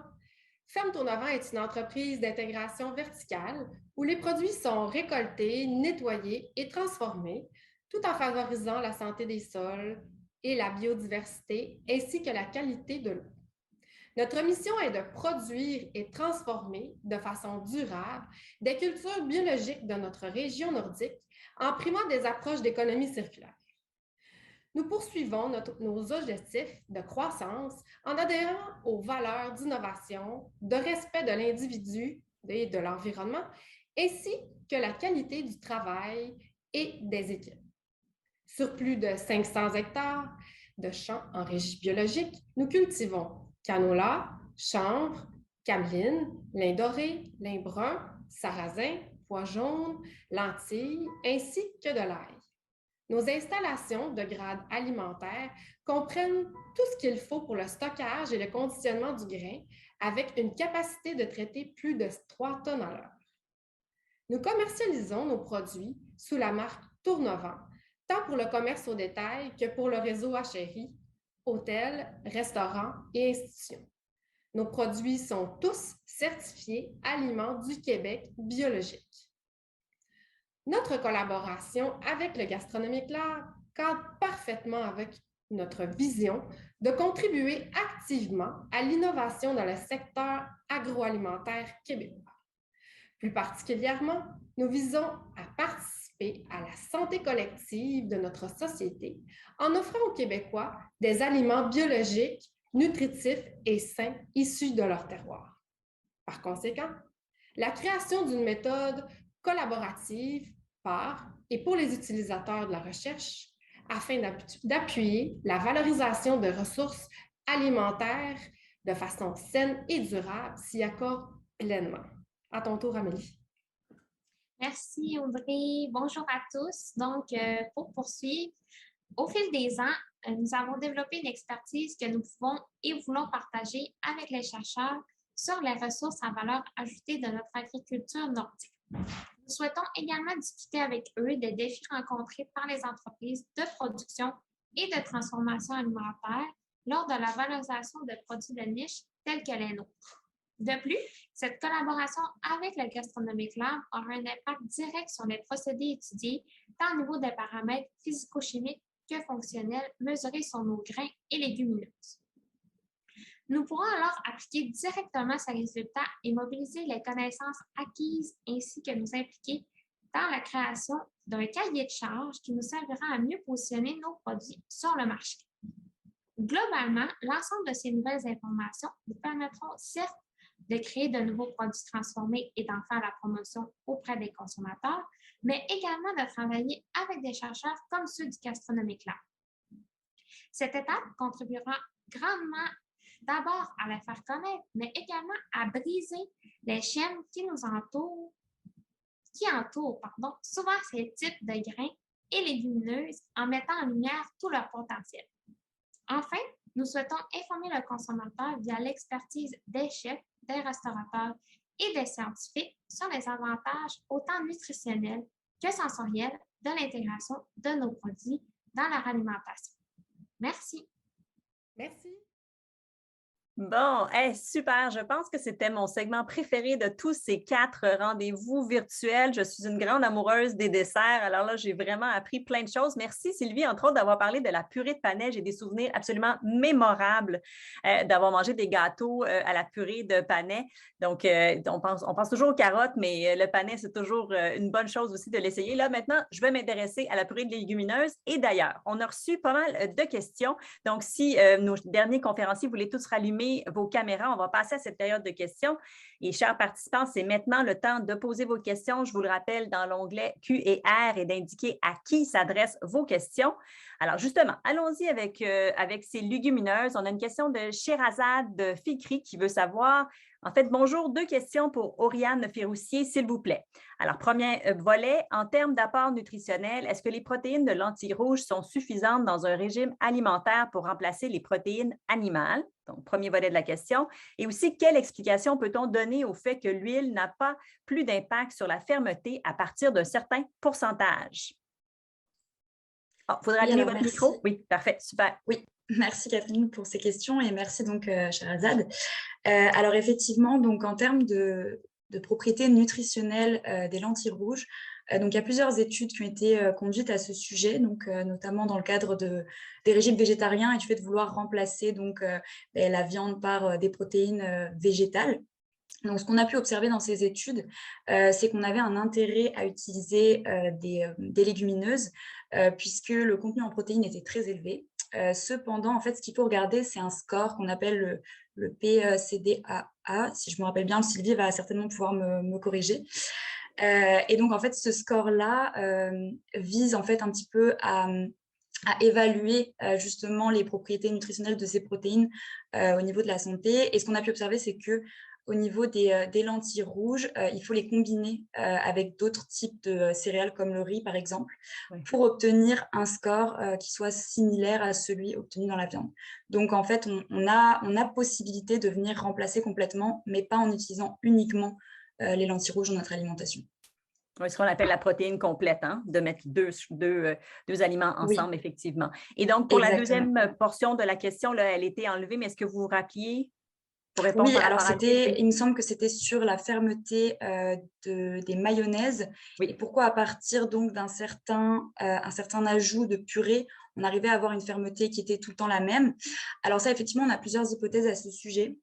Ferme Tournevent est une entreprise d'intégration verticale où les produits sont récoltés, nettoyés et transformés, tout en favorisant la santé des sols et la biodiversité, ainsi que la qualité de l'eau. Notre mission est de produire et transformer de façon durable des cultures biologiques de notre région nordique en primant des approches d'économie circulaire. Nous poursuivons nos objectifs de croissance en adhérant aux valeurs d'innovation, de respect de l'individu et de l'environnement, ainsi que la qualité du travail et des équipes. Sur plus de 500 hectares de champs en régie biologique, nous cultivons canola, chanvre, cameline, lin doré, lin brun, sarrasin, pois jaunes, lentilles, ainsi que de l'ail. Nos installations de grade alimentaire comprennent tout ce qu'il faut pour le stockage et le conditionnement du grain, avec une capacité de traiter plus de 3 tonnes à l'heure. Nous commercialisons nos produits sous la marque Tournevent, tant pour le commerce au détail que pour le réseau HRI, hôtels, restaurants et institutions. Nos produits sont tous certifiés Aliments du Québec biologiques. Notre collaboration avec le Gastronomic Lab cadre parfaitement avec notre vision de contribuer activement à l'innovation dans le secteur agroalimentaire québécois. Plus particulièrement, nous visons à participer à la santé collective de notre société en offrant aux Québécois des aliments biologiques, nutritifs et sains issus de leur terroir. Par conséquent, la création d'une méthode collaborative par et pour les utilisateurs de la recherche afin d'appuyer la valorisation de ressources alimentaires de façon saine et durable s'y accorde pleinement. À ton tour, Amélie. Merci, Audrey. Bonjour à tous. Donc, pour poursuivre, au fil des ans, nous avons développé une expertise que nous pouvons et voulons partager avec les chercheurs sur les ressources à valeur ajoutée de notre agriculture nordique. Nous souhaitons également discuter avec eux des défis rencontrés par les entreprises de production et de transformation alimentaire lors de la valorisation de produits de niche tels que les nôtres. De plus, cette collaboration avec le Gastronomic Lab aura un impact direct sur les procédés étudiés, tant au niveau des paramètres physico-chimiques que fonctionnels mesurés sur nos grains et légumineuses. Nous pourrons alors appliquer directement ces résultats et mobiliser les connaissances acquises ainsi que nous impliquer dans la création d'un cahier de charges qui nous servira à mieux positionner nos produits sur le marché. Globalement, l'ensemble de ces nouvelles informations nous permettront certes de créer de nouveaux produits transformés et d'en faire la promotion auprès des consommateurs, mais également de travailler avec des chercheurs comme ceux du Gastronomic Lab. Cette étape contribuera grandement d'abord à les faire connaître, mais également à briser les chaînes qui entourent souvent ces types de grains et légumineuses en mettant en lumière tout leur potentiel. Enfin, nous souhaitons informer le consommateur via l'expertise des chefs, des restaurateurs et des scientifiques sur les avantages autant nutritionnels que sensoriels de l'intégration de nos produits dans leur alimentation. Merci. Merci. Bon, super. Je pense que c'était mon segment préféré de tous ces 4 rendez-vous virtuels. Je suis une grande amoureuse des desserts. Alors là, j'ai vraiment appris plein de choses. Merci Sylvie, entre autres, d'avoir parlé de la purée de panais. J'ai des souvenirs absolument mémorables d'avoir mangé des gâteaux à la purée de panais. Donc, on pense toujours aux carottes, mais le panais, c'est toujours une bonne chose aussi de l'essayer. Là, maintenant, je vais m'intéresser à la purée de légumineuses. Et d'ailleurs, on a reçu pas mal de questions. Donc, si nos derniers conférenciers voulaient tous rallumer vos caméras, on va passer à cette période de questions. Et chers participants, c'est maintenant le temps de poser vos questions. Je vous le rappelle dans l'onglet Q&R et d'indiquer à qui s'adressent vos questions. Alors justement, allons-y avec ces légumineuses. On a une question de Sherazade Fikri qui veut savoir, en fait, bonjour, 2 questions pour Oriane Firoussier, s'il vous plaît. Alors, premier volet, en termes d'apport nutritionnel, est-ce que les protéines de lentilles rouges sont suffisantes dans un régime alimentaire pour remplacer les protéines animales? Donc, premier volet de la question. Et aussi, quelle explication peut-on donner au fait que l'huile n'a pas plus d'impact sur la fermeté à partir d'un certain pourcentage? Il faudra allumer votre micro. Oui, parfait, super. Oui, merci Catherine pour ces questions et merci donc Sherazade. Alors effectivement, donc en termes de propriétés nutritionnelles des lentilles rouges, donc il y a plusieurs études qui ont été conduites à ce sujet, donc notamment dans le cadre des régimes végétariens et du fait de vouloir remplacer donc la viande par des protéines végétales. Donc, ce qu'on a pu observer dans ces études, c'est qu'on avait un intérêt à utiliser des légumineuses puisque le contenu en protéines était très élevé. Cependant, en fait, ce qu'il faut regarder, c'est un score qu'on appelle le PCDAA. Si je me rappelle bien, Sylvie va certainement pouvoir me corriger. Et donc, en fait, ce score-là vise en fait un petit peu à évaluer justement les propriétés nutritionnelles de ces protéines au niveau de la santé. Et ce qu'on a pu observer, c'est que au niveau des lentilles rouges, il faut les combiner avec d'autres types de céréales comme le riz, par exemple, pour obtenir un score qui soit similaire à celui obtenu dans la viande. Donc, en fait, on a possibilité de venir remplacer complètement, mais pas en utilisant uniquement les lentilles rouges dans notre alimentation. Oui, ce qu'on appelle la protéine complète, hein, de mettre deux aliments ensemble, oui. Effectivement. Et donc, pour la deuxième portion de la question, là, elle était enlevée, mais est-ce que vous vous rappeliez? Oui, alors il me semble que c'était sur la fermeté des mayonnaises. Oui. Et pourquoi à partir donc d'un certain ajout de purée, on arrivait à avoir une fermeté qui était tout le temps la même. Alors ça, effectivement, on a plusieurs hypothèses à ce sujet.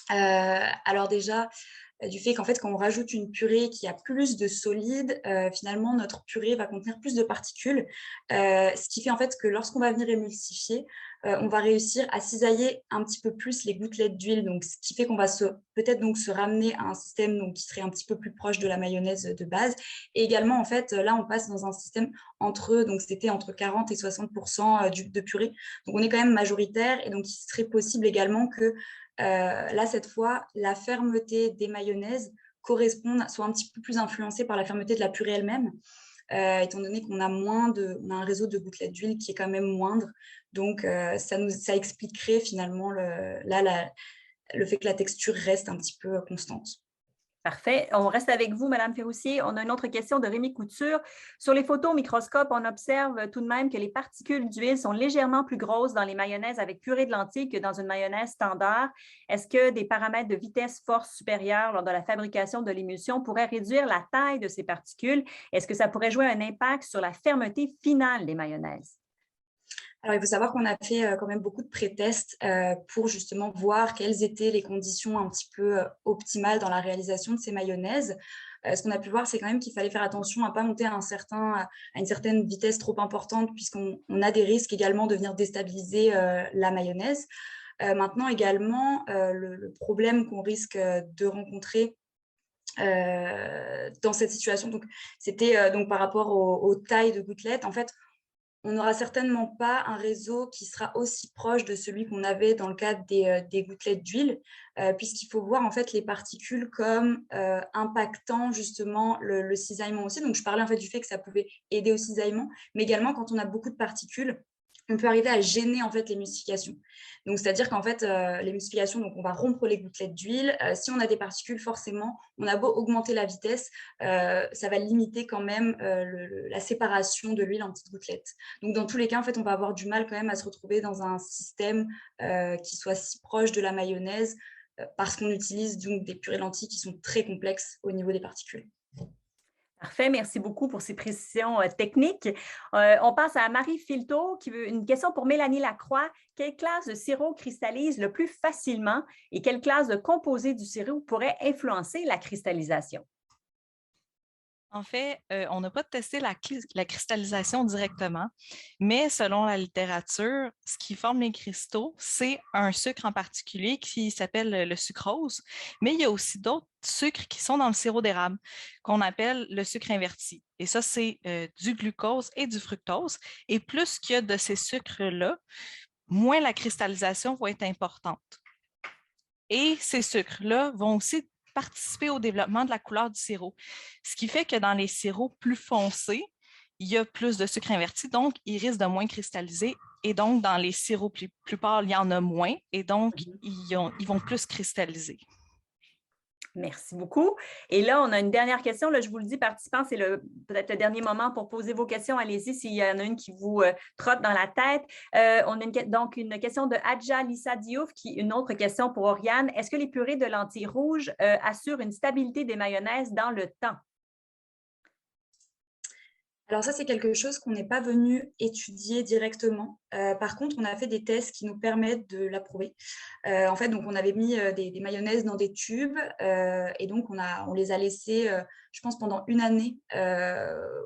Alors déjà, du fait qu'en fait, quand on rajoute une purée qui a plus de solide, finalement, notre purée va contenir plus de particules, ce qui fait en fait que lorsqu'on va venir émulsifier, on va réussir à cisailler un petit peu plus les gouttelettes d'huile, donc ce qui fait qu'on va peut-être donc se ramener à un système donc, qui serait un petit peu plus proche de la mayonnaise de base. Et également, en fait, là, on passe dans un système c'était entre 40 et 60% de purée. Donc, on est quand même majoritaire et donc il serait possible également que là, cette fois, la fermeté des mayonnaises soit un petit peu plus influencée par la fermeté de la purée elle-même, étant donné qu'on a un réseau de gouttelettes d'huile qui est quand même moindre. Donc, ça expliquerait finalement le fait que la texture reste un petit peu constante. Parfait. On reste avec vous, Mme Ferroussier. On a une autre question de Rémi Couture. Sur les photos au microscope, on observe tout de même que les particules d'huile sont légèrement plus grosses dans les mayonnaises avec purée de lentilles que dans une mayonnaise standard. Est-ce que des paramètres de vitesse force supérieure lors de la fabrication de l'émulsion pourraient réduire la taille de ces particules? Est-ce que ça pourrait jouer un impact sur la fermeté finale des mayonnaises? Alors, il faut savoir qu'on a fait quand même beaucoup de pré-tests pour justement voir quelles étaient les conditions un petit peu optimales dans la réalisation de ces mayonnaises. Ce qu'on a pu voir, c'est quand même qu'il fallait faire attention à ne pas monter à une certaine vitesse trop importante, puisqu'on a des risques également de venir déstabiliser la mayonnaise. Maintenant, également, le problème qu'on risque de rencontrer dans cette situation, c'était donc par rapport aux tailles de gouttelettes. En fait, on n'aura certainement pas un réseau qui sera aussi proche de celui qu'on avait dans le cadre des gouttelettes d'huile, puisqu'il faut voir en fait les particules comme impactant justement le cisaillement aussi. Donc, je parlais en fait du fait que ça pouvait aider au cisaillement, mais également quand on a beaucoup de particules, on peut arriver à gêner en fait l'émulsification. Donc, c'est-à-dire qu'en fait, l'émulsification, donc on va rompre les gouttelettes d'huile. Si on a des particules, forcément, on a beau augmenter la vitesse, ça va limiter quand même la séparation de l'huile en petites gouttelettes. Donc, dans tous les cas, en fait, on va avoir du mal quand même à se retrouver dans un système qui soit si proche de la mayonnaise parce qu'on utilise donc des purées de lentilles qui sont très complexes au niveau des particules. Parfait, merci beaucoup pour ces précisions techniques. On passe à Marie Filto qui veut une question pour Mélanie Lacroix. Quelle classe de sirop cristallise le plus facilement et quelle classe de composé du sirop pourrait influencer la cristallisation? En fait, on n'a pas testé la cristallisation directement, mais selon la littérature, ce qui forme les cristaux, c'est un sucre en particulier qui s'appelle le sucrose, mais il y a aussi d'autres sucres qui sont dans le sirop d'érable qu'on appelle le sucre inverti. Et ça, c'est du glucose et du fructose. Et plus qu'il y a de ces sucres-là, moins la cristallisation va être importante. Et ces sucres-là vont aussi participer au développement de la couleur du sirop. Ce qui fait que dans les sirops plus foncés, il y a plus de sucre inverti, donc ils risquent de moins cristalliser. Et donc, dans les sirops plus pâles, il y en a moins, et donc ils vont plus cristalliser. Merci beaucoup. Et là, on a une dernière question. Là, je vous le dis, participants, c'est peut-être le dernier moment pour poser vos questions. Allez-y s'il y en a une qui vous trotte dans la tête. On a donc une question de Adja Lissa Diouf, une autre question pour Oriane. Est-ce que les purées de lentilles rouges assurent une stabilité des mayonnaises dans le temps? Alors ça, c'est quelque chose qu'on n'est pas venu étudier directement. Par contre, on a fait des tests qui nous permettent de l'approuver. En fait, donc, on avait mis des mayonnaises dans des tubes et donc on les a laissées, je pense, pendant une année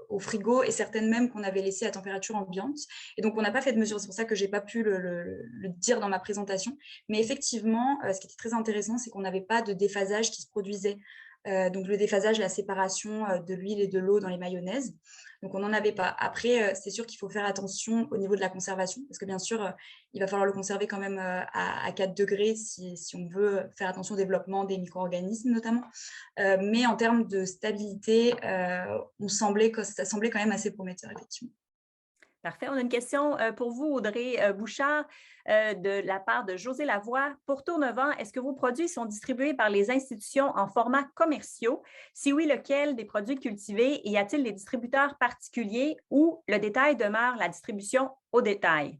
au frigo et certaines même qu'on avait laissées à température ambiante. Et donc, on n'a pas fait de mesure. C'est pour ça que je n'ai pas pu le dire dans ma présentation. Mais effectivement, ce qui était très intéressant, c'est qu'on n'avait pas de déphasage qui se produisait. Donc, le déphasage, la séparation de l'huile et de l'eau dans les mayonnaises. Donc, on n'en avait pas. Après, c'est sûr qu'il faut faire attention au niveau de la conservation parce que, bien sûr, il va falloir le conserver quand même à 4 degrés si on veut faire attention au développement des micro-organismes notamment. Mais en termes de stabilité, ça semblait quand même assez prometteur, effectivement. Parfait. On a une question pour vous, Audrey Bouchard, de la part de José Lavoie. Pour Tournevent, est-ce que vos produits sont distribués par les institutions en format commerciaux? Si oui, lequel des produits cultivés? Et y a-t-il des distributeurs particuliers ou le détail demeure la distribution au détail?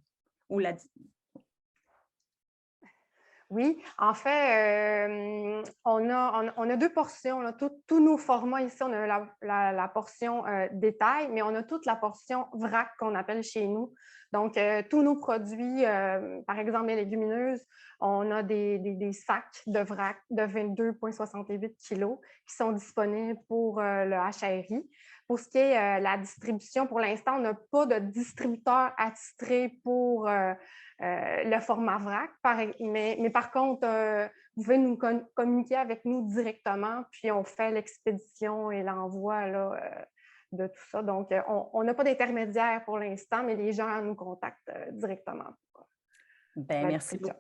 Oui, en fait, on a deux portions. Tous nos formats ici, on a la portion détail, mais on a toute la portion vrac qu'on appelle chez nous. Donc, tous nos produits, par exemple les légumineuses, on a des sacs de vrac de 22,68 kg qui sont disponibles pour le HRI. Pour ce qui est la distribution, pour l'instant, on n'a pas de distributeur attitré pour le format vrac. Mais par contre, vous pouvez nous communiquer avec nous directement, puis on fait l'expédition et l'envoi de tout ça. Donc, on n'a pas d'intermédiaire pour l'instant, mais les gens nous contactent directement. Merci beaucoup.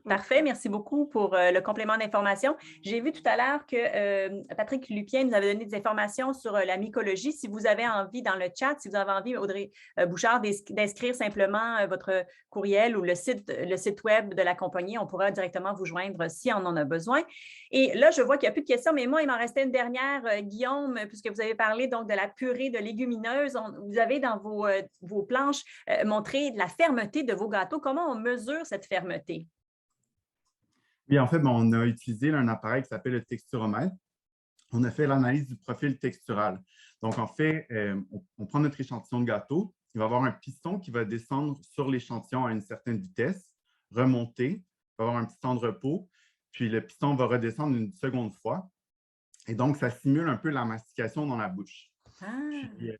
Parfait, merci beaucoup pour le complément d'information. J'ai vu tout à l'heure que Patrick Lupien nous avait donné des informations sur la mycologie. Si vous avez envie dans le chat, si vous avez envie, Audrey Bouchard, d'inscrire simplement votre courriel ou le site web de la compagnie, on pourra directement vous joindre si on en a besoin. Et là, je vois qu'il n'y a plus de questions, mais moi, il m'en restait une dernière, Guillaume, puisque vous avez parlé donc de la purée de légumineuses. Vous avez dans vos planches montré la fermeté de vos gâteaux. Comment on mesure cette fermeté? Oui, en fait, on a utilisé un appareil qui s'appelle le texturomètre. On a fait l'analyse du profil textural. Donc, en fait, on prend notre échantillon de gâteau. Il va y avoir un piston qui va descendre sur l'échantillon à une certaine vitesse, remonter, il va y avoir un petit temps de repos, puis le piston va redescendre une seconde fois. Et donc, ça simule un peu la mastication dans la bouche. Puis,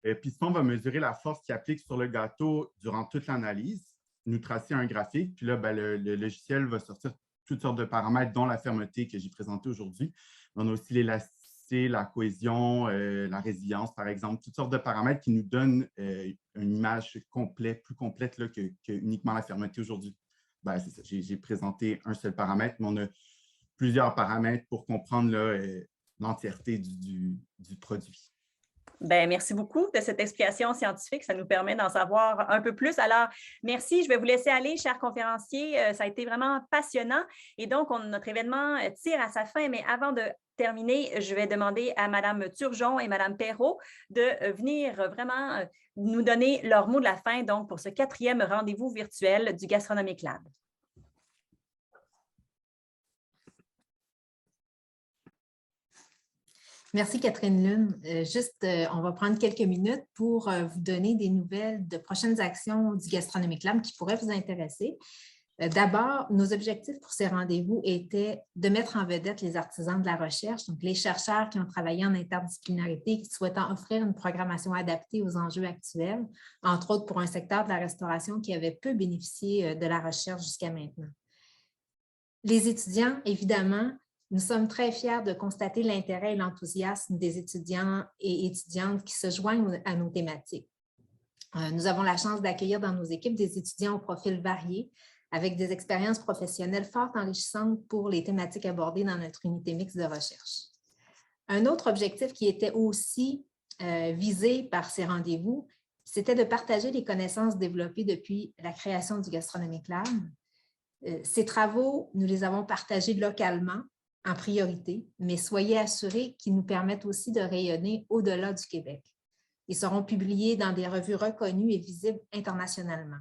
le piston va mesurer la force qu'il applique sur le gâteau durant toute l'analyse, nous tracer un graphique, puis là, le logiciel va sortir toutes sortes de paramètres, dont la fermeté que j'ai présentée aujourd'hui. On a aussi l'élasticité, la cohésion, la résilience, par exemple, toutes sortes de paramètres qui nous donnent une image plus complète là, que uniquement la fermeté aujourd'hui. C'est ça, j'ai présenté un seul paramètre, mais on a plusieurs paramètres pour comprendre l'entièreté du produit. Bien, merci beaucoup de cette explication scientifique. Ça nous permet d'en savoir un peu plus. Alors, merci. Je vais vous laisser aller, chers conférenciers. Ça a été vraiment passionnant. Et donc, notre événement tire à sa fin. Mais avant de terminer, je vais demander à Mme Turgeon et Mme Perrault de venir vraiment nous donner leur mot de la fin donc, pour ce 4e rendez-vous virtuel du Gastronomic Lab. Merci, Catherine Lune. On va prendre quelques minutes pour vous donner des nouvelles de prochaines actions du Gastronomic Lab qui pourraient vous intéresser. D'abord, nos objectifs pour ces rendez-vous étaient de mettre en vedette les artisans de la recherche, donc les chercheurs qui ont travaillé en interdisciplinarité et qui souhaitent offrir une programmation adaptée aux enjeux actuels, entre autres pour un secteur de la restauration qui avait peu bénéficié de la recherche jusqu'à maintenant. Les étudiants, évidemment, nous sommes très fiers de constater l'intérêt et l'enthousiasme des étudiants et étudiantes qui se joignent à nos thématiques. Nous avons la chance d'accueillir dans nos équipes des étudiants au profil varié, avec des expériences professionnelles fort enrichissantes pour les thématiques abordées dans notre unité mixte de recherche. Un autre objectif qui était aussi visé par ces rendez-vous, c'était de partager les connaissances développées depuis la création du Gastronomic Lab. Ces travaux, nous les avons partagés localement, en priorité, mais soyez assurés qu'ils nous permettent aussi de rayonner au-delà du Québec. Ils seront publiés dans des revues reconnues et visibles internationalement.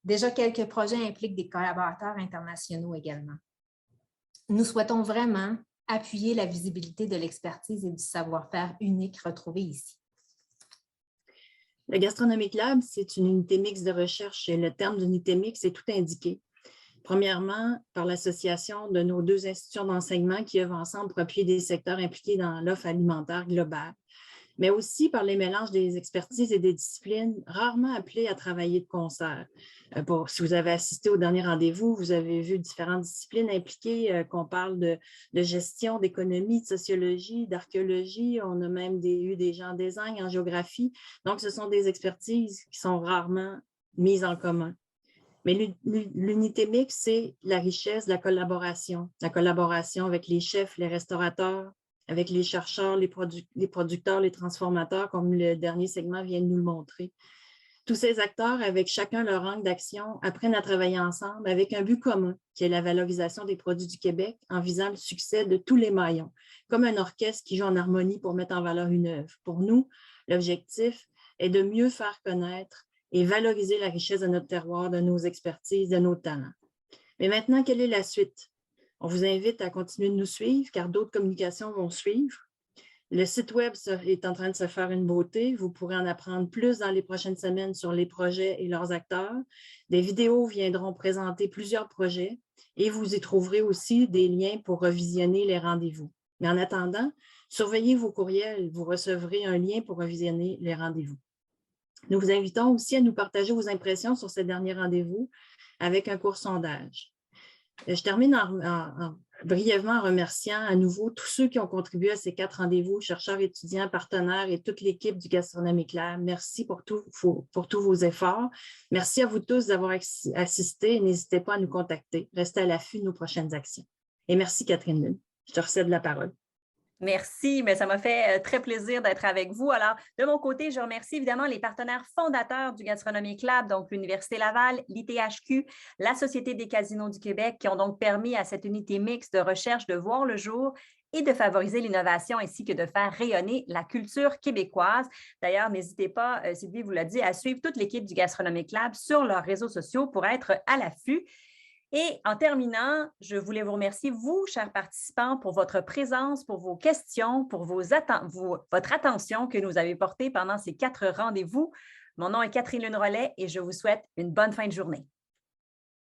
Déjà, quelques projets impliquent des collaborateurs internationaux également. Nous souhaitons vraiment appuyer la visibilité de l'expertise et du savoir-faire unique retrouvé ici. Le Gastronomic Lab, c'est une unité mixte de recherche et le terme d'unité mixte est tout indiqué. Premièrement, par l'association de nos 2 institutions d'enseignement qui œuvrent ensemble pour appuyer des secteurs impliqués dans l'offre alimentaire globale, mais aussi par les mélanges des expertises et des disciplines rarement appelées à travailler de concert. Si vous avez assisté au dernier rendez-vous, vous avez vu différentes disciplines impliquées, qu'on parle de gestion, d'économie, de sociologie, d'archéologie. On a même eu des gens en design, en géographie. Donc, ce sont des expertises qui sont rarement mises en commun. Mais l'unité mixte, c'est la richesse de la collaboration avec les chefs, les restaurateurs, avec les chercheurs, les producteurs, les transformateurs, comme le dernier segment vient de nous le montrer. Tous ces acteurs, avec chacun leur angle d'action, apprennent à travailler ensemble avec un but commun, qui est la valorisation des produits du Québec en visant le succès de tous les maillons, comme un orchestre qui joue en harmonie pour mettre en valeur une œuvre. Pour nous, l'objectif est de mieux faire connaître et valoriser la richesse de notre terroir, de nos expertises, de nos talents. Mais maintenant, quelle est la suite? On vous invite à continuer de nous suivre car d'autres communications vont suivre. Le site web est en train de se faire une beauté. Vous pourrez en apprendre plus dans les prochaines semaines sur les projets et leurs acteurs. Des vidéos viendront présenter plusieurs projets et vous y trouverez aussi des liens pour revisionner les rendez-vous. Mais en attendant, surveillez vos courriels. Vous recevrez un lien pour revisionner les rendez-vous. Nous vous invitons aussi à nous partager vos impressions sur ces derniers rendez-vous avec un court sondage. Je termine en brièvement en remerciant à nouveau tous ceux qui ont contribué à ces 4 rendez-vous, chercheurs, étudiants, partenaires et toute l'équipe du Gastronomic Lab. Merci pour tous vos efforts. Merci à vous tous d'avoir assisté et n'hésitez pas à nous contacter. Restez à l'affût de nos prochaines actions. Et merci Catherine Lune. Je te recède la parole. Merci, mais ça m'a fait très plaisir d'être avec vous. Alors, de mon côté, je remercie évidemment les partenaires fondateurs du Gastronomic Lab, donc l'Université Laval, l'ITHQ, la Société des casinos du Québec, qui ont donc permis à cette unité mixte de recherche de voir le jour et de favoriser l'innovation ainsi que de faire rayonner la culture québécoise. D'ailleurs, n'hésitez pas, Sylvie vous l'a dit, à suivre toute l'équipe du Gastronomic Lab sur leurs réseaux sociaux pour être à l'affût. Et en terminant, je voulais vous remercier, vous, chers participants, pour votre présence, pour vos questions, pour votre attention que nous avez portée pendant ces 4 rendez-vous. Mon nom est Catherine Lune-Rollet et je vous souhaite une bonne fin de journée.